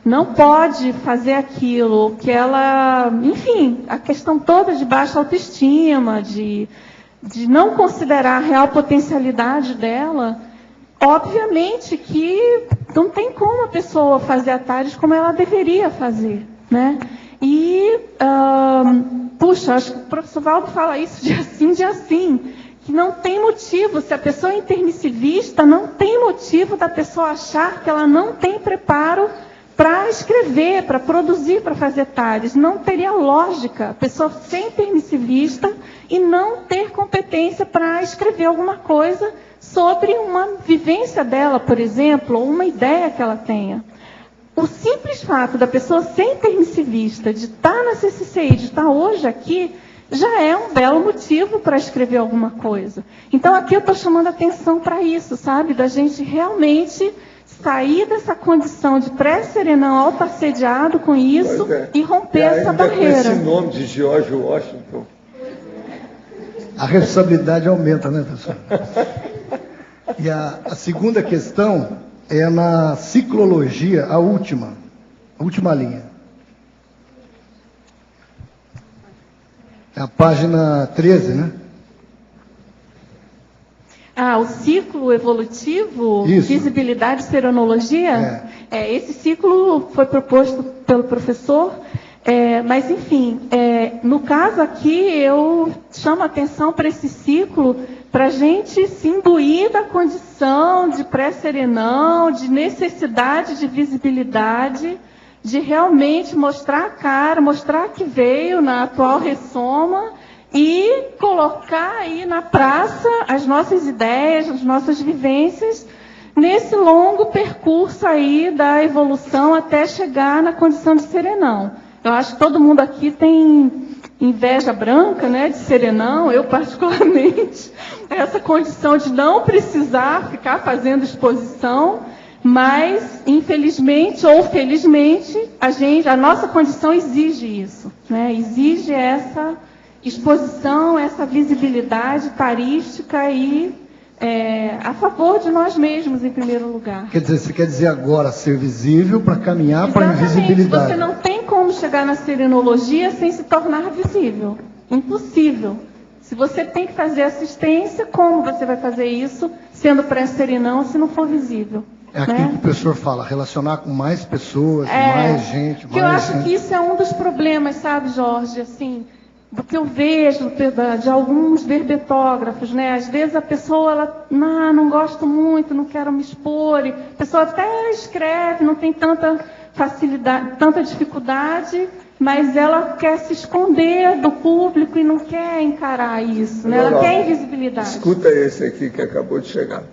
não pode fazer aquilo, ou que ela, enfim, a questão toda de baixa autoestima, de não considerar a real potencialidade dela, obviamente que não tem como a pessoa fazer atalhos como ela deveria fazer, né? E, puxa, acho que o professor Valdo fala isso de assim, que não tem motivo, se a pessoa é intermissivista, não tem motivo da pessoa achar que ela não tem preparo para escrever, para produzir, para fazer TARES. Não teria lógica a pessoa ser intermissivista e não ter competência para escrever alguma coisa sobre uma vivência dela, por exemplo, ou uma ideia que ela tenha. O simples fato da pessoa ser intermissivista, de estar na CCCI, de estar hoje aqui, já é um belo motivo para escrever alguma coisa. Então, aqui eu estou chamando atenção para isso, sabe? Da gente realmente sair dessa condição de pré-serenão autoassediado com isso e romper essa barreira. Com esse nome de George Washington. A responsabilidade aumenta, né, pessoal? E a segunda questão é na ciclologia, a última linha. É a página 13, né? O ciclo evolutivo, Isso. visibilidade e serenologia, esse ciclo foi proposto pelo professor, mas, enfim, no caso aqui, eu chamo a atenção para esse ciclo, para a gente se imbuir da condição de pré-serenão, de necessidade de visibilidade, de realmente mostrar a cara, mostrar que veio na atual ressoma, e colocar aí na praça as nossas ideias, as nossas vivências, nesse longo percurso aí da evolução até chegar na condição de serenão. Eu acho que todo mundo aqui tem inveja branca, né, de serenão, eu particularmente, essa condição de não precisar ficar fazendo exposição, mas, infelizmente ou felizmente, a nossa condição exige isso, né, exige essa exposição, essa visibilidade tarística e a favor de nós mesmos, em primeiro lugar. Quer dizer, você quer dizer agora ser visível para caminhar para a invisibilidade. Você não tem como chegar na serenologia sem se tornar visível. Impossível. Se você tem que fazer assistência, como você vai fazer isso sendo pré-serenão se não for visível? É aquilo que o professor fala, relacionar com mais pessoas, mais gente. Eu acho que isso é um dos problemas, sabe, Jorge? Assim, do que eu vejo de alguns verbetógrafos, né? Às vezes a pessoa, ela, não gosto muito, não quero me expor. A pessoa até escreve, não tem tanta facilidade, tanta dificuldade, mas ela quer se esconder do público e não quer encarar isso, né? Ela quer invisibilidade. Escuta esse aqui que acabou de chegar.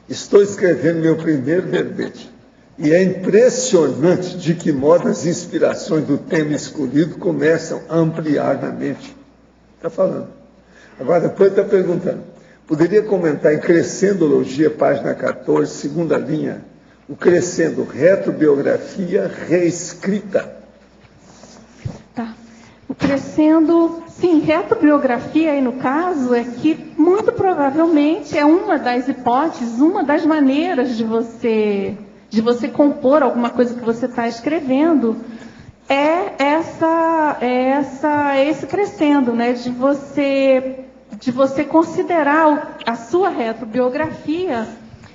Estou escrevendo meu primeiro verbete. E é impressionante de que modo as inspirações do tema escolhido começam a ampliar na mente. Está falando. Agora, depois está perguntando. Poderia comentar em Crescendologia, página 14, segunda linha, o Crescendo, retrobiografia reescrita. Tá. O Crescendo, sim, retrobiografia aí no caso é que muito provavelmente é uma das hipóteses, uma das maneiras de você compor alguma coisa que você está escrevendo, esse crescendo, né? De você considerar a sua retrobiografia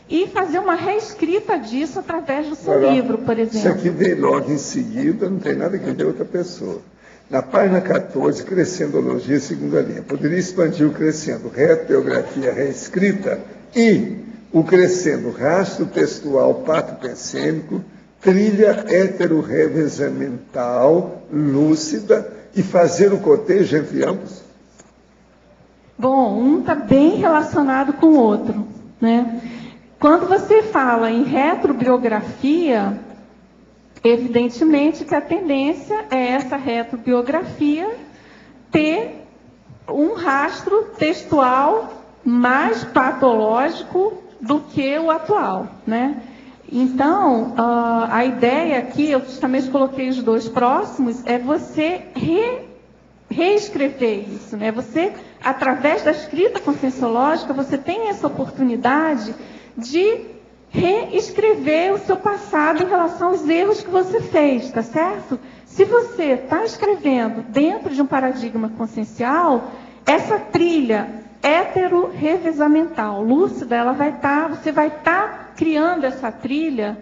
e fazer uma reescrita disso através do seu livro, por exemplo. Isso aqui vem logo em seguida, não tem nada que ver outra pessoa. Na página 14, Crescendologia, segunda linha. Poderia expandir o Crescendo, retrobiografia reescrita, e o Crescendo, rastro textual pato-pensêmico, trilha heterorrevezamental, lúcida, e fazer o cotejo entre ambos? Bom, um está bem relacionado com o outro, né? Quando você fala em retrobiografia, evidentemente que a tendência é essa retrobiografia ter um rastro textual mais patológico do que o atual, né? Então, a ideia aqui, eu justamente coloquei os dois próximos, é você reescrever isso, né? Você, através da escrita conscienciológica, você tem essa oportunidade de reescrever o seu passado em relação aos erros que você fez, tá certo? Se você está escrevendo dentro de um paradigma consciencial, essa trilha heterorrevezamental, lúcida, você vai estar criando essa trilha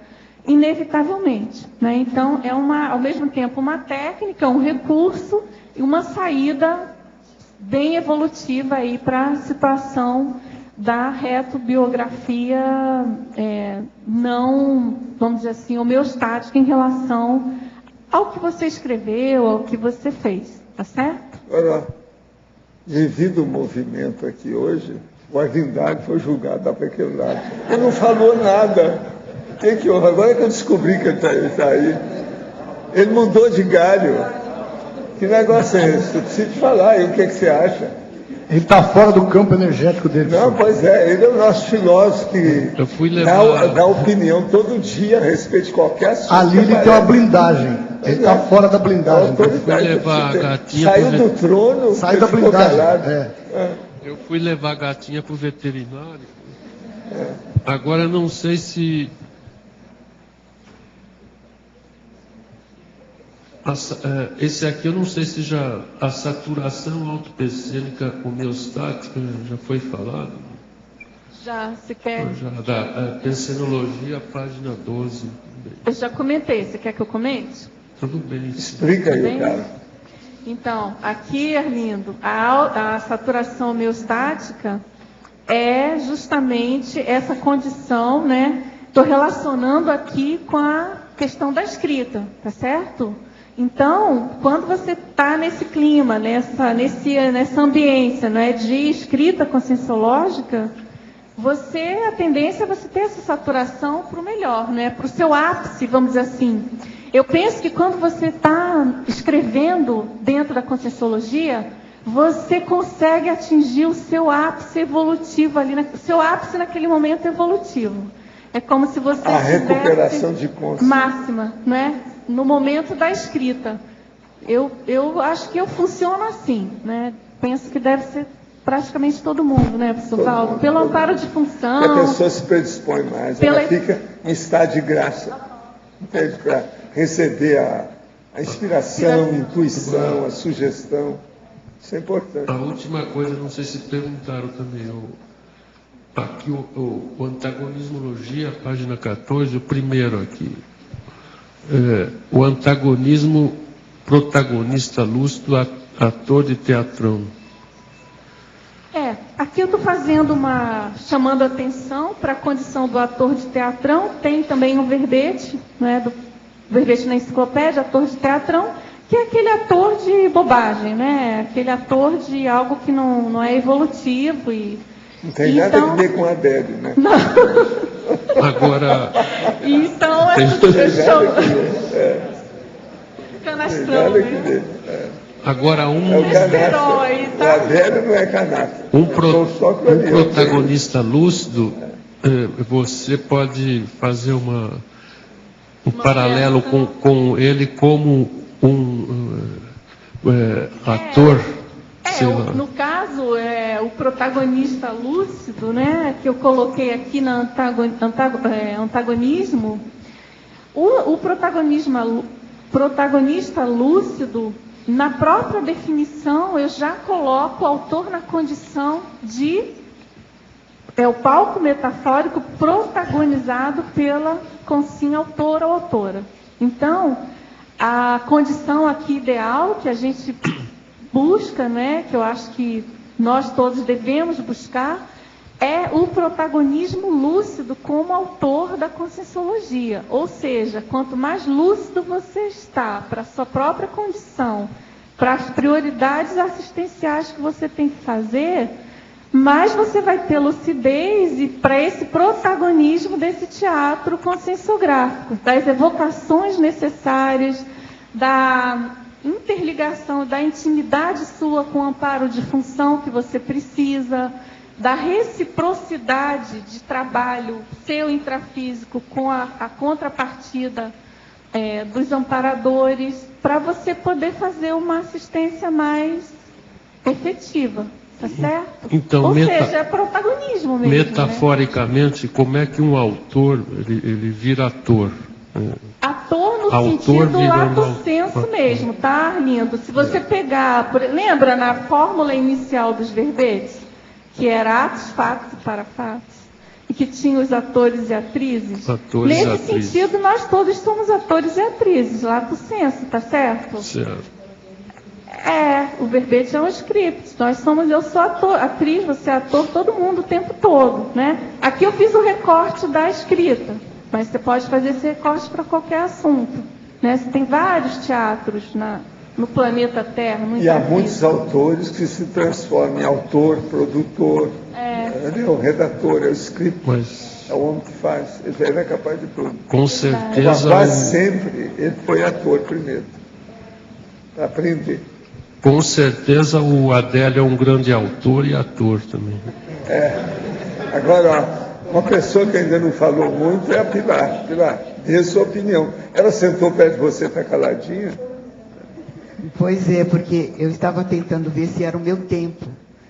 inevitavelmente, né? Então, é ao mesmo tempo uma técnica, um recurso e uma saída bem evolutiva aí para a situação da retrobiografia não, vamos dizer assim, homeostática em relação ao que você escreveu, ao que você fez, tá certo? Agora, devido ao movimento aqui hoje, o Arlindário foi julgado lá para aquele lado. Ele não falou nada. O que houve? Agora que eu descobri que ele está aí. Ele mudou de galho. Que negócio é esse? Eu preciso te falar. E o que você acha? Ele está fora do campo energético dele. Não, pois é. Ele é o nosso filósofo que dá opinião todo dia a respeito de qualquer assunto. Ali ele tem uma blindagem. Ele está fora da blindagem. Saiu do trono. Saiu da blindagem. Eu fui levar a gatinha para o veterinário. Agora não sei se... Esse aqui eu não sei se já a saturação autopensênica homeostática já foi falado. Já, se quer... Já, da pensenologia, página 12. Eu já comentei, você quer que eu comente? Tudo bem. Explica aí, cara. Então, aqui, Arlindo, a saturação homeostática é justamente essa condição, né? Estou relacionando aqui com a questão da escrita, tá certo? Então, quando você está nesse clima, nessa ambiência, né, de escrita conscienciológica, a tendência é você ter essa saturação para o melhor, né, para o seu ápice, vamos dizer assim. Eu penso que quando você está escrevendo dentro da conscienciologia, você consegue atingir o seu ápice evolutivo ali, o seu ápice naquele momento evolutivo. É como se você a recuperação de consciência máxima, né? No momento da escrita. Eu acho que eu funciono assim, né? Penso que deve ser praticamente todo mundo, né, professor Valdo? Pelo amparo de função. A pessoa se predispõe mais, ela fica em estado de graça, para receber a inspiração, a intuição, a sugestão. Isso é importante. A última coisa, não sei se perguntaram também, aqui o antagonismologia, página 14, o primeiro aqui. O antagonismo protagonista lúcido, ator de teatrão. Aqui eu estou chamando a atenção para a condição do ator de teatrão. Tem também um verbete, né, do verbete na enciclopédia, ator de teatrão, que é aquele ator de bobagem, né? Aquele ator de algo que não é evolutivo e não tem nada a ver com a Adele, né? Não. Agora. Então, tem eu chamo. Canastrão, né? Agora É o canastra. O Adélio não é canastra. Um protagonista lúcido, você pode fazer um paralelo com ele como um ator. No caso, o protagonista lúcido, né, que eu coloquei aqui na antagonismo, o protagonista lúcido, na própria definição, eu já coloco o autor na condição de o palco metafórico protagonizado pela consim autor ou autora. Então, a condição aqui ideal que a gente busca, né, que eu acho que nós todos devemos buscar, é o protagonismo lúcido como autor da conscienciologia. Ou seja, quanto mais lúcido você está para a sua própria condição, para as prioridades assistenciais que você tem que fazer, mais você vai ter lucidez e para esse protagonismo desse teatro conscienciográfico, das evocações necessárias, da interligação, da intimidade sua com o amparo de função que você precisa, da reciprocidade de trabalho seu intrafísico com a contrapartida dos amparadores, para você poder fazer uma assistência mais efetiva, tá certo? Então, ou seja, é protagonismo mesmo. Metaforicamente, né? Como é que um autor ele vira ator? Ator no sentido lato sensu mesmo, tá, Arlindo? Se você pegar, lembra na fórmula inicial dos verbetes, que era atos, fatos e parafatos, e que tinha os atores e atrizes? Nesse sentido, nós todos somos atores e atrizes, lato sensu, tá certo? Certo. O verbete é um script. Eu sou atriz, você é ator, todo mundo o tempo todo, né? Aqui eu fiz o recorte da escrita, mas você pode fazer esse recorte para qualquer assunto, né? Você tem vários teatros no planeta Terra. E há muitos autores que se transformam em autor, produtor, o redator, é o script, é o homem que faz. Ele é capaz de tudo. Com certeza. Quase sempre ele foi ator primeiro, para aprender. Com certeza o Adélio é um grande autor e ator também. Agora, uma pessoa que ainda não falou muito é a Pilar. Pilar, dê sua opinião. Ela sentou perto de você, está caladinha? Pois é, porque eu estava tentando ver se era o meu tempo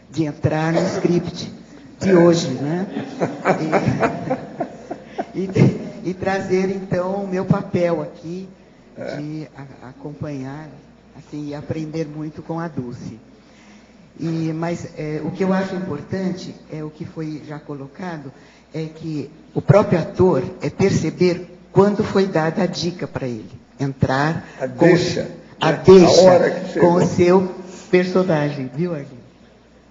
de entrar no script de hoje, né? E trazer, então, o meu papel aqui de acompanhar, assim, e aprender muito com a Dulce. Mas o que eu acho importante, o que foi já colocado, é que o próprio ator perceber quando foi dada a dica para ele entrar a deixa com o seu personagem, viu, Arlindo?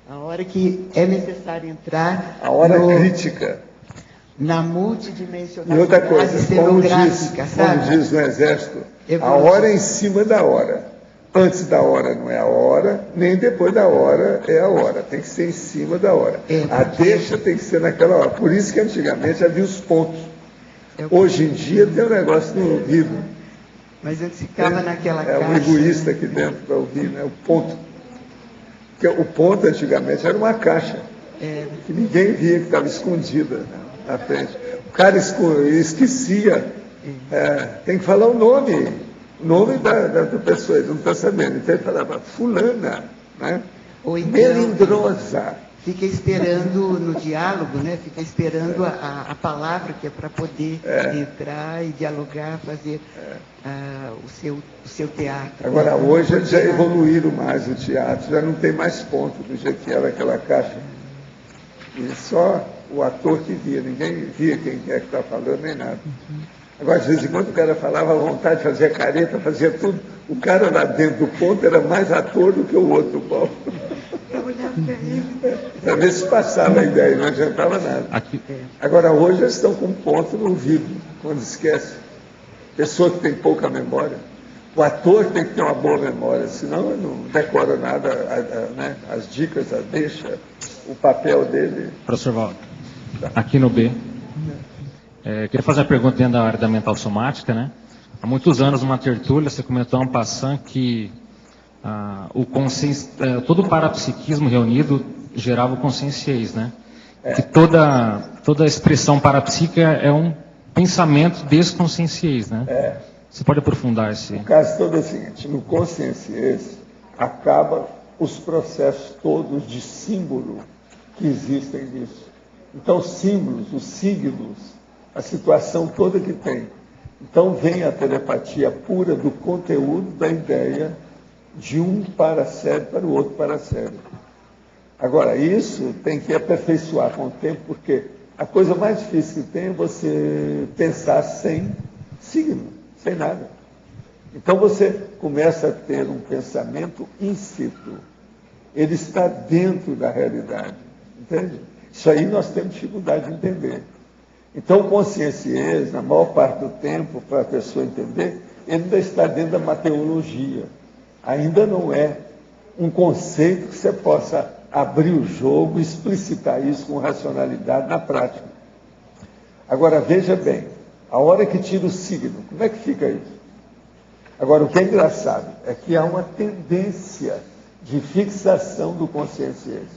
A hora que é necessário entrar. A hora crítica. Na multidimensionalidade e outra coisa, cenográfica, como diz no Exército, a hora é em cima da hora. Antes da hora não é a hora, nem depois da hora é a hora. Tem que ser em cima da hora. A deixa tem que ser naquela hora. Por isso que antigamente havia os pontos. Hoje em dia tem um negócio no ouvido. Mas antes ficava naquela caixa. É um egoísta aqui dentro para ouvir, né? O ponto. Porque o ponto antigamente era uma caixa. Que ninguém via, que estava escondida na frente. O cara esquecia. Tem que falar o nome. O nome da pessoa, ele não está sabendo. Então ele falava fulana, né? Ou então, melindrosa. Fica esperando no diálogo, né? Fica esperando a palavra que é para poder entrar e dialogar, fazer o seu teatro. Agora, hoje eles já evoluíram mais o teatro, já não tem mais ponto do jeito que era aquela caixa. E só o ator que via, ninguém via quem é que está falando, nem nada. Agora, de vez em quando o cara falava à vontade, fazia careta, fazia tudo. O cara lá dentro do ponto era mais ator do que o outro do palco. Para ver se passava a ideia, não adiantava nada. Agora, hoje eles estão com um ponto no ouvido, quando esquece. Pessoa que tem pouca memória. O ator tem que ter uma boa memória, senão ele não decora nada, né? As dicas, a deixa, o papel dele. Professor Walter, aqui no B. Queria fazer uma pergunta dentro da área da mental somática, né? Há muitos anos, numa tertúlia, você comentou um passant que todo o parapsiquismo reunido gerava o conscienciês, né? Que toda expressão parapsíquica é um pensamento desconscienciês, né? Você pode aprofundar esse... O caso todo é o seguinte, no conscienciês acaba os processos todos de símbolo que existem nisso. Então, os símbolos, os signos, a situação toda que tem. Então, vem a telepatia pura do conteúdo da ideia de um paracérebro para o outro paracérebro. Agora, isso tem que aperfeiçoar com o tempo, porque a coisa mais difícil que tem é você pensar sem signo, sem nada. Então, você começa a ter um pensamento in situ. Ele está dentro da realidade, entende? Isso aí nós temos dificuldade de entender. Então, o conscienciês, na maior parte do tempo, para a pessoa entender, ele ainda está dentro da mateologia. Ainda não é um conceito que você possa abrir o jogo e explicitar isso com racionalidade na prática. Agora, veja bem, a hora que tira o signo, como é que fica isso? Agora, o que é engraçado é que há uma tendência de fixação do conscienciês.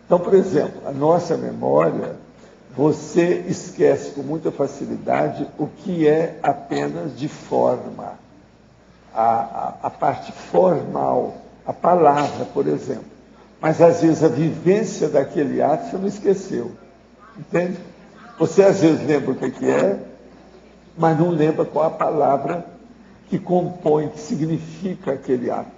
Então, por exemplo, a nossa memória, você esquece com muita facilidade o que é apenas de forma. A parte formal, a palavra, por exemplo. Mas, às vezes, a vivência daquele ato você não esqueceu. Entende? Você, às vezes, lembra o que é, mas não lembra qual a palavra que compõe, que significa aquele ato.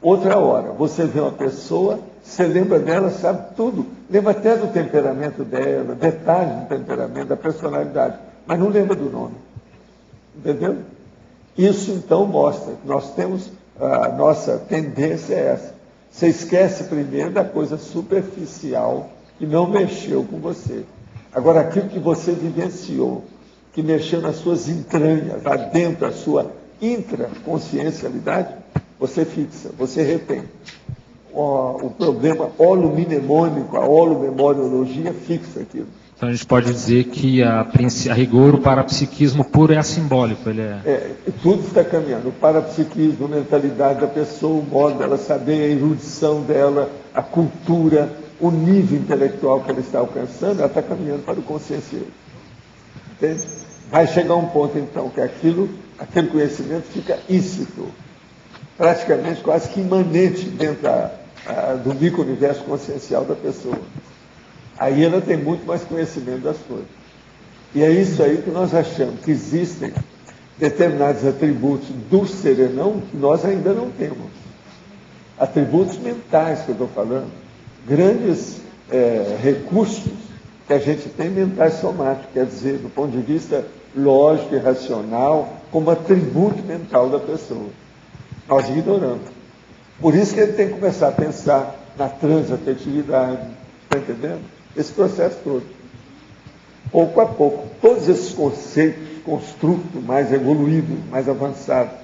Outra hora, você vê uma pessoa, você lembra dela, sabe tudo. Lembra até do temperamento dela, detalhes do temperamento, da personalidade, mas não lembra do nome. Entendeu? Isso, então, mostra que nós temos, a nossa tendência é essa. Você esquece primeiro da coisa superficial que não mexeu com você. Agora, aquilo que você vivenciou, que mexeu nas suas entranhas, lá dentro da sua intraconsciencialidade, você fixa, você retém. O problema holomnemônico, a holomemoriologia fixa aquilo. Então a gente pode dizer que a rigor o parapsiquismo puro é assimbólico. Tudo está caminhando. O parapsiquismo, a mentalidade da pessoa, o modo dela saber, a erudição dela, a cultura, o nível intelectual que ela está alcançando, ela está caminhando para o consciencialismo. Entende? Vai chegar um ponto, então, que aquele conhecimento fica íncito, praticamente quase que imanente dentro do micro-universo consciencial da pessoa. Aí ela tem muito mais conhecimento das coisas. E é isso aí que nós achamos, que existem determinados atributos do serenão que nós ainda não temos. Atributos mentais que eu estou falando. Grandes recursos que a gente tem mentais somáticos, quer dizer, do ponto de vista lógico e racional, como atributo mental da pessoa. Nós ignoramos. Por isso que ele tem que começar a pensar na transafetividade, está entendendo? Esse processo todo. Pouco a pouco, todos esses conceitos, construtos mais evoluídos, mais avançados.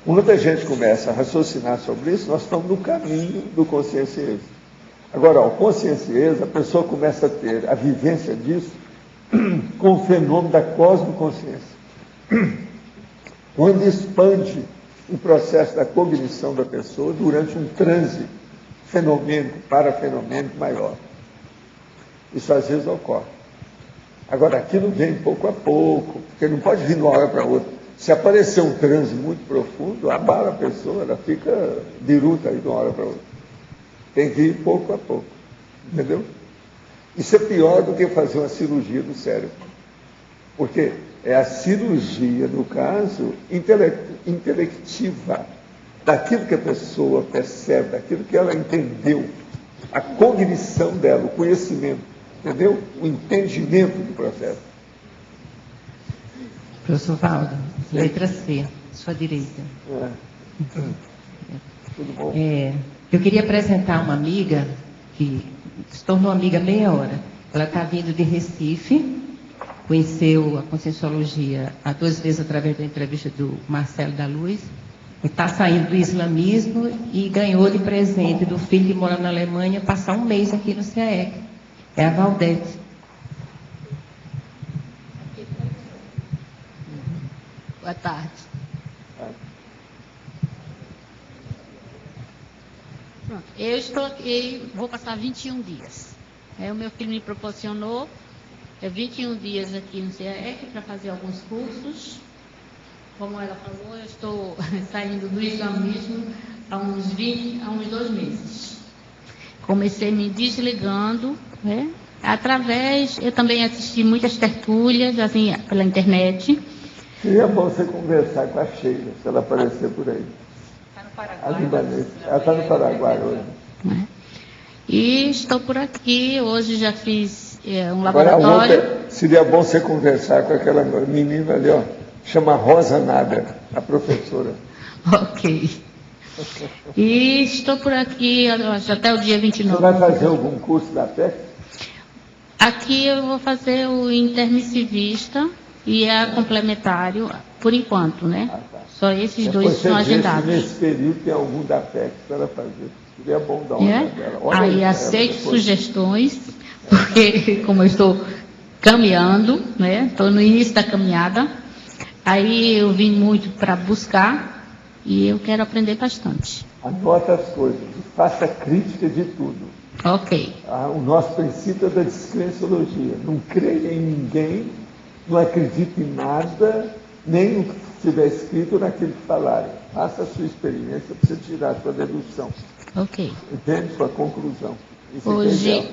Quando a gente começa a raciocinar sobre isso, nós estamos no caminho do consciencialismo. Agora, o consciencialismo, a pessoa começa a ter a vivência disso com o fenômeno da cosmoconsciência. Quando expande o processo da cognição da pessoa durante um transe fenomênico, parafenomênico maior. Isso às vezes ocorre. Agora, aquilo vem pouco a pouco, porque não pode vir de uma hora para outra. Se aparecer um transe muito profundo, abala a pessoa, ela fica biruta aí de uma hora para outra. Tem que ir pouco a pouco. Entendeu? Isso é pior do que fazer uma cirurgia do cérebro. Porque é a cirurgia, no caso, intelectiva, daquilo que a pessoa percebe, daquilo que ela entendeu, a cognição dela, o conhecimento, entendeu? O entendimento do processo. Professor Valdo, letra C, sua direita. Tudo bom? Eu queria apresentar uma amiga que se tornou amiga há meia hora. Ela está vindo de Recife, conheceu a Conscienciologia há 2 meses através da entrevista do Marcelo da Luz, está saindo do islamismo e ganhou de presente do filho que mora na Alemanha passar um mês aqui no CAEC. É a Valdete. Boa tarde. Eu estou aqui, vou passar 21 dias. O meu filho me proporcionou 21 dias aqui no CAEC para fazer alguns cursos. Como ela falou, eu estou saindo do islamismo há uns 2 meses. Comecei me desligando, né? Eu também assisti muitas tertúlias, assim, pela internet. Seria bom você conversar com a Sheila, se ela aparecer por aí. Está no Paraguai. Ela está no Paraguai hoje. E estou por aqui, hoje já fiz um laboratório. Seria bom você conversar com aquela menina ali, ó, chama Rosa Nader, a professora. Ok. E estou por aqui até o dia 29. Você vai fazer algum curso da PEC? Aqui eu vou fazer o intermissivista e a complementário, por enquanto, né? Só esses dois estão agendados. Nesse período tem algum da PEC para ela fazer. Seria bom dar uma olhada dela. Aí aceito sugestões, porque como eu estou caminhando, né? Estou no início da caminhada, aí eu vim muito para buscar e eu quero aprender bastante. Anota as coisas, faça crítica de tudo. Ok. O nosso princípio é da descrenciologia. Não creia em ninguém, não acredite em nada, nem no que estiver escrito naquilo que falarem. Faça a sua experiência para você tirar a sua dedução. Ok. Entende? Sua conclusão.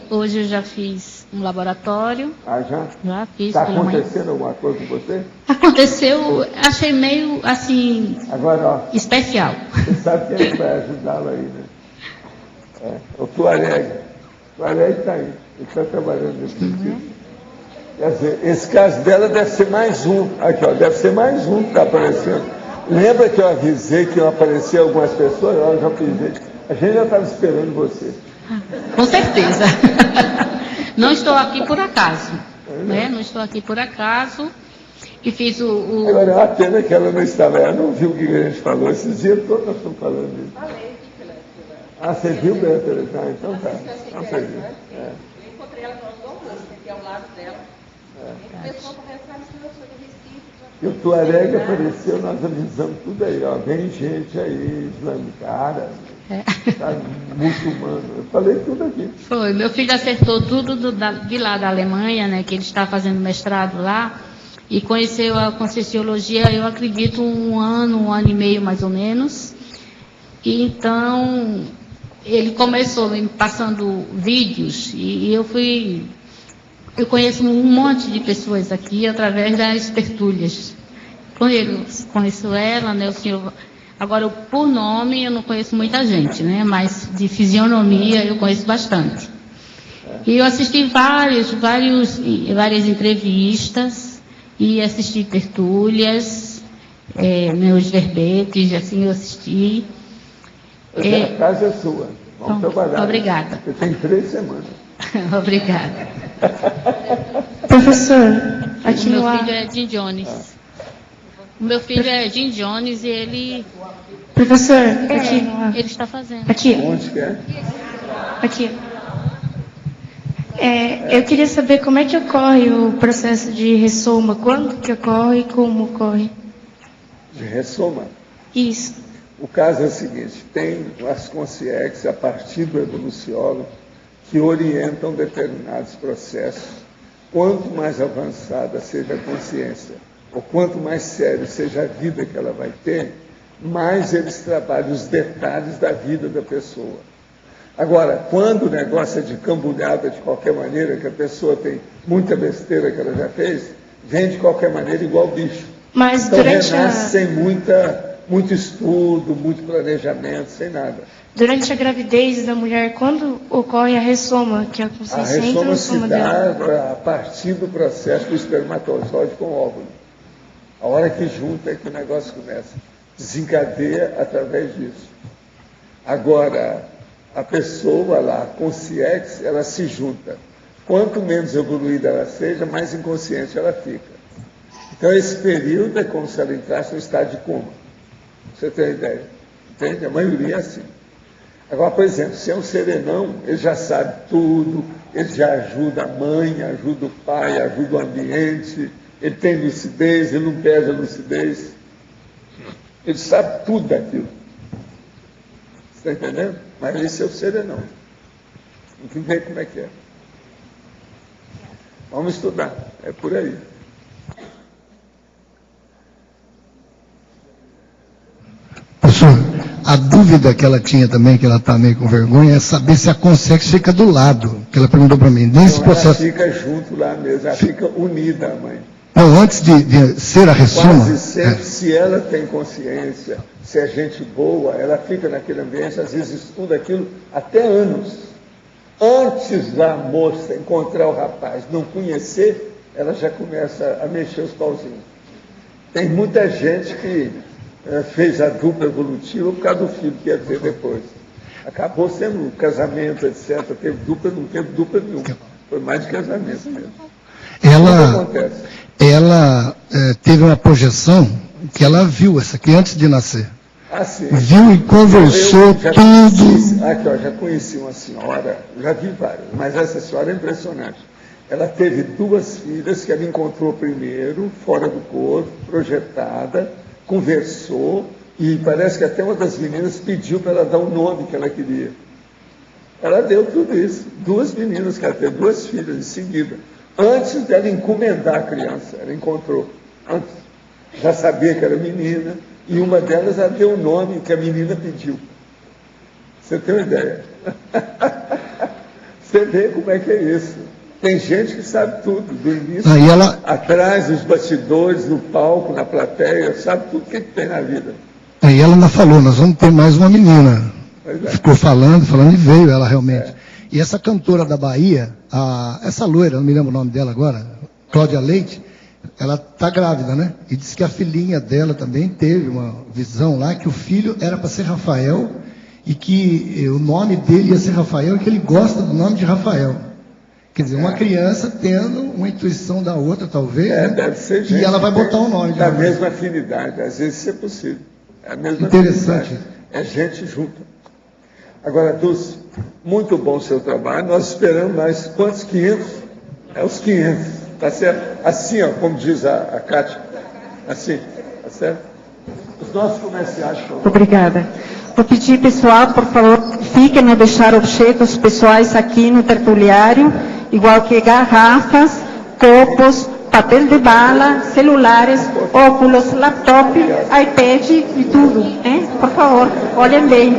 Hoje eu já fiz um laboratório. Já? Já fiz. Está acontecendo alguma coisa com você? Aconteceu, achei meio assim. Agora, ó, especial. Você sabe quem vai ajudá-la aí, né? O Tuareg. O Tuareg está aí. Ele está trabalhando nesse sentido. Quer dizer, esse caso dela deve ser mais um. Aqui, ó, deve ser mais um que está aparecendo. Lembra que eu avisei que iam aparecer algumas pessoas? Eu já avisei. A gente já estava esperando você. Com certeza. Não estou aqui por acaso. Né? Não estou aqui por acaso. E fiz o... Agora, é uma pena que ela não estava. Ela não viu o que a gente falou. Esses dias todos nós estamos falando isso. Você viu, Beto? Então tá. Não sei. Eu encontrei ela no almoço, sentei ao lado dela. Começou a conversar, eu sou de Recife. E o Tuareg apareceu, nós avisamos tudo aí, ó. Vem gente aí, islâmica, tá, muçulmano. Eu falei tudo aqui. Foi, meu filho acertou tudo de lá da Alemanha, né? Que ele está fazendo mestrado lá. E conheceu a Conscienciologia, eu acredito, um ano e meio mais ou menos. E então, ele começou me passando vídeos e eu conheço um monte de pessoas aqui através das tertúlias. Conheço ela, né, o senhor. Agora, por nome, eu não conheço muita gente, né, mas de fisionomia eu conheço bastante. E eu assisti várias entrevistas e assisti tertúlias, meus verbetes, assim, eu assisti. A casa é sua. Vamos trabalhar. Obrigada. Você tem 3 semanas. Obrigada. Professor, aqui o meu filho é Jim Jones. O meu filho é Jim Jones e ele... Professor, aqui. Ele está fazendo. Aqui. Onde que é? Aqui. Eu queria saber como é que ocorre o processo de ressoma. Quando que ocorre e como ocorre? De ressoma? Isso. O caso é o seguinte, tem as consciências a partir do evoluciólogo que orientam determinados processos. Quanto mais avançada seja a consciência, ou quanto mais sério seja a vida que ela vai ter, mais eles trabalham os detalhes da vida da pessoa. Agora, quando o negócio é de cambulhada de qualquer maneira, que a pessoa tem muita besteira que ela já fez, vem de qualquer maneira igual bicho. Mas então durante renasce sem muito estudo, muito planejamento, sem nada. Durante a gravidez da mulher, quando ocorre a ressoma, que a consciência entra no se dá a partir do processo do espermatozoide com o óvulo. A hora que junta é que o negócio começa. Desencadeia através disso. Agora, a pessoa lá, a consciência, ela se junta. Quanto menos evoluída ela seja, mais inconsciente ela fica. Então, esse período é como se ela entrasse no estado de coma. Você tem ideia? Entende? A maioria é assim. Agora, por exemplo, se é um serenão, ele já sabe tudo, ele já ajuda a mãe, ajuda o pai, ajuda o ambiente, ele tem lucidez, ele não perde a lucidez. Ele sabe tudo daquilo. Você está entendendo? Mas esse é o serenão. Tem que ver como é que é. Vamos estudar, é por aí. Professor, a dúvida que ela tinha também, que ela está meio com vergonha, é saber se a Consex fica do lado, que ela perguntou para mim. Nesse Então, processo... ela fica junto lá mesmo, ela fica unida, mãe. Não, antes de ser a ressuma... Quase sempre, se ela tem consciência, se é gente boa, ela fica naquele ambiente, às vezes estuda aquilo até anos. Antes da moça encontrar o rapaz, não conhecer, ela já começa a mexer os pauzinhos. Tem muita gente que fez a dupla evolutiva por causa do filho que ia ter depois. Acabou sendo um casamento, etc. Teve dupla, não teve dupla nenhuma. Foi mais de casamento mesmo. Ela teve uma projeção que ela viu essa aqui antes de nascer. Viu e conversou tudo. Aqui, ó, já conheci uma senhora, já vi várias, mas essa senhora é impressionante. Ela teve 2 filhas que ela encontrou primeiro, fora do corpo, projetada, conversou, e parece que até uma das meninas pediu para ela dar o nome que ela queria. Ela deu tudo isso. 2 meninas que ela teve, 2 filhas em seguida. Antes dela encomendar a criança, ela encontrou. Antes, já sabia que era menina, e uma delas ela deu o nome que a menina pediu. Você tem uma ideia? Você vê como é que é isso. Tem gente que sabe tudo, do início, atrás, dos bastidores, no palco, na plateia, sabe tudo que tem na vida. Aí ela ainda falou, nós vamos ter mais uma menina. Ficou falando e veio ela realmente. E essa cantora da Bahia, essa loira, não me lembro o nome dela agora, Cláudia Leite, ela está grávida, né? E disse que a filhinha dela também teve uma visão lá, que o filho era para ser Rafael, e que o nome dele ia ser Rafael, e que ele gosta do nome de Rafael. Quer dizer, uma criança tendo uma intuição da outra, talvez, né? Deve ser gente e ela vai botar o nome de da Rafael. mesma afinidade, às vezes isso é possível. É a mesma Interessante. afinidade. É gente junta. Agora, Dulce, muito bom o seu trabalho. Nós esperamos mais quantos? 500? É os 500, tá certo? Assim, ó, como diz a Cátia. Assim, tá certo? Os nossos comerciais, por favor. Obrigada. Vou pedir, pessoal, por favor, fiquem a deixar objetos pessoais aqui no tertuliário, igual que garrafas, copos, papel de bala, celulares, óculos, laptop, iPad e tudo. Por favor, olhem bem.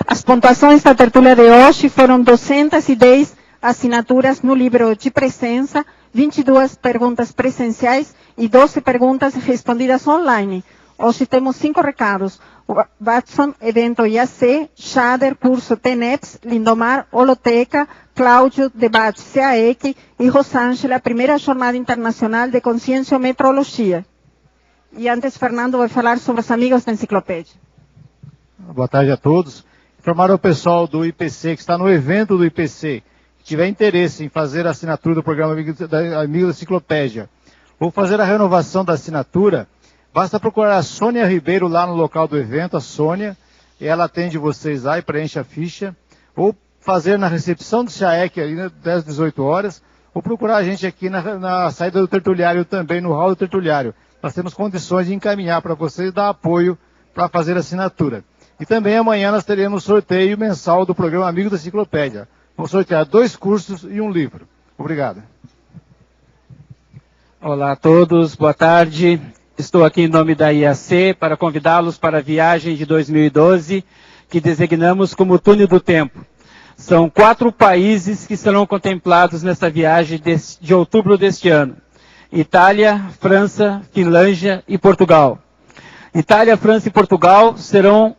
As pontuações da tertúlia de hoje foram 210 assinaturas no livro de presença, 22 perguntas presenciais e 12 perguntas respondidas online. Hoje temos 5 recados. Watson, evento IAC, Shader, curso TENEPS, Lindomar, Holoteca, Cláudio, debate CAEC e Rosângela, primeira jornada internacional de consciência ou metrologia. E antes, Fernando vai falar sobre os amigos da enciclopédia. Boa tarde a todos. Informar ao pessoal do IPC, que está no evento do IPC, que tiver interesse em fazer a assinatura do programa Amigos da Enciclopédia, ou fazer a renovação da assinatura, basta procurar a Sônia Ribeiro lá no local do evento, a Sônia, e ela atende vocês lá e preenche a ficha, ou fazer na recepção do CAEC ali, né, 10, 18 horas, ou procurar a gente aqui na saída do tertuliário também, no hall do tertuliário. Nós temos condições de encaminhar para vocês e dar apoio para fazer a assinatura. E também amanhã nós teremos sorteio mensal do programa Amigos da Enciclopédia. Vamos sortear 2 cursos e um livro. Obrigado. Olá a todos, boa tarde. Estou aqui em nome da IAC para convidá-los para a viagem de 2012, que designamos como Túnel do Tempo. São 4 países que serão contemplados nessa viagem de outubro deste ano. Itália, França, Finlândia e Portugal. Itália, França e Portugal serão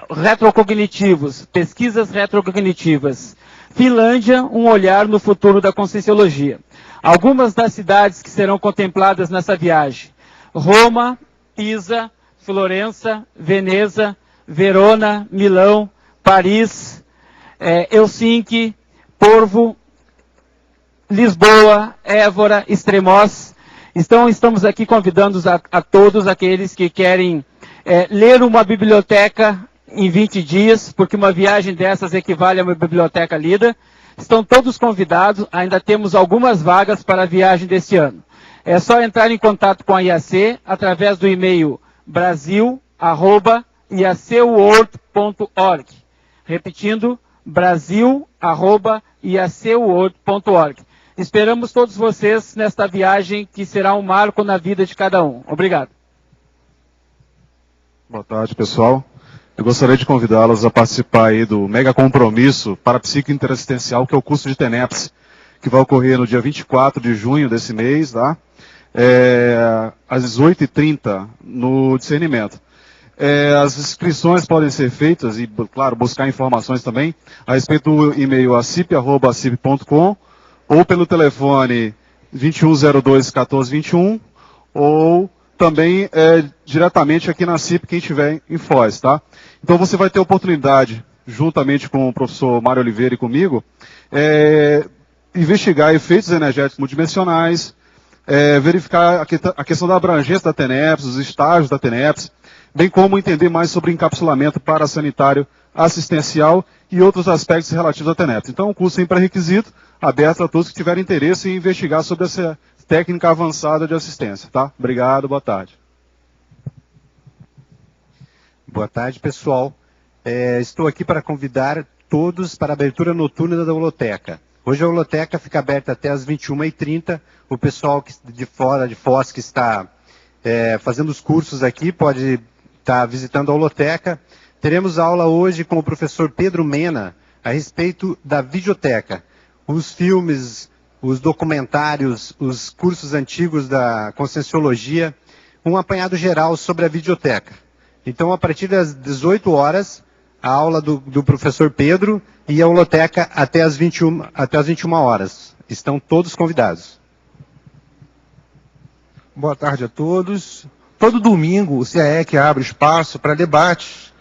retrocognitivos, pesquisas retrocognitivas. Finlândia, um olhar no futuro da conscienciologia. Algumas das cidades que serão contempladas nessa viagem: Roma, Pisa, Florença, Veneza, Verona, Milão, Paris, Helsinki, Porvo, Lisboa, Évora, Estremoz. Então, estamos aqui convidando a todos aqueles que querem ler uma biblioteca em 20 dias, porque uma viagem dessas equivale a uma biblioteca lida. Estão todos convidados, ainda temos algumas vagas para a viagem deste ano. É só entrar em contato com a IAC através do e-mail brasil@iac.org.br brasil@iacworld.org. Repetindo, brasil@iacworld.org. Esperamos todos vocês nesta viagem que será um marco na vida de cada um. Obrigado. Boa tarde, pessoal. Eu gostaria de convidá-los a participar aí do mega compromisso parapsíquico interassistencial, que é o curso de TENEPS, que vai ocorrer no dia 24 de junho desse mês, tá? Às 18h30, no discernimento. As inscrições podem ser feitas e, claro, buscar informações também a respeito do e-mail acip@acip.com ou pelo telefone 2102-1421 ou também diretamente aqui na CIP, quem estiver em Foz, tá? Então você vai ter a oportunidade, juntamente com o professor Mário Oliveira e comigo, investigar efeitos energéticos multidimensionais, verificar a questão da abrangência da TENEPS, os estágios da TENEPS, bem como entender mais sobre encapsulamento parasanitário assistencial e outros aspectos relativos à TENEPS. Então, um curso sem pré-requisito, aberto a todos que tiverem interesse em investigar sobre essa técnica avançada de assistência, tá? Obrigado, boa tarde. Boa tarde, pessoal. Estou aqui para convidar todos para a abertura noturna da holoteca. Hoje a holoteca fica aberta até às 21h30. O pessoal de fora de Foz que está fazendo os cursos aqui pode estar visitando a holoteca. Teremos aula hoje com o professor Pedro Mena a respeito da videoteca. Os filmes, os documentários, os cursos antigos da Conscienciologia, um apanhado geral sobre a videoteca. Então, a partir das 18 horas, a aula do professor Pedro e a holoteca até as 21 horas. Estão todos convidados. Boa tarde a todos. Todo domingo o CAEC abre espaço para debates.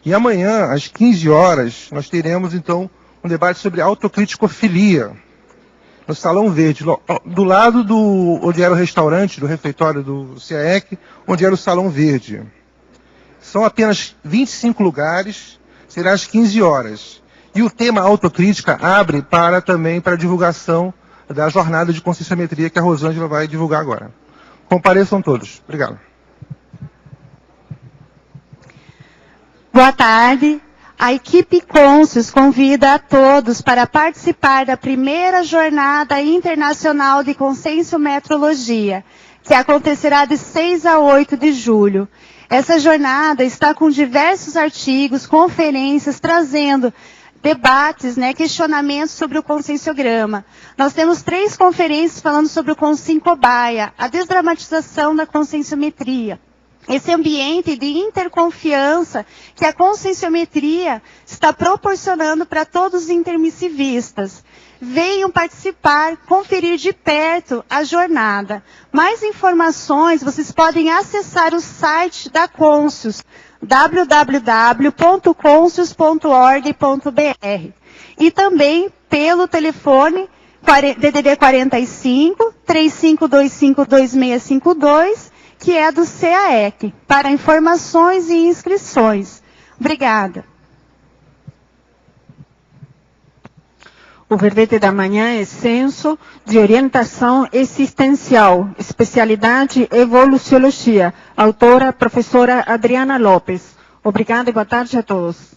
E amanhã, às 15 horas, nós teremos, então, um debate sobre autocriticofilia, no Salão Verde, do lado onde era o restaurante, do refeitório do CAEC, onde era o Salão Verde. São apenas 25 lugares, será às 15 horas. E o tema autocrítica abre também para a divulgação da jornada de conscienciometria que a Rosângela vai divulgar agora. Compareçam todos. Obrigado. Boa tarde. A equipe Conscius convida a todos para participar da primeira Jornada Internacional de Conscienciometrologia, que acontecerá de 6 a 8 de julho. Essa jornada está com diversos artigos, conferências, trazendo debates, questionamentos sobre o conscienciograma. Nós temos 3 conferências falando sobre o Conscien Cobaia, a desdramatização da conscienciometria. Esse ambiente de interconfiança que a conscienciometria está proporcionando para todos os intermissivistas. Venham participar, conferir de perto a jornada. Mais informações, vocês podem acessar o site da Conscius, www.conscius.org.br. E também pelo telefone DDD 45 3525 2652, que é do CAEC, para informações e inscrições. Obrigada. O verbete da manhã é Censo de Orientação Existencial, especialidade Evoluciologia, autora professora Adriana Lopes. Obrigada e boa tarde a todos.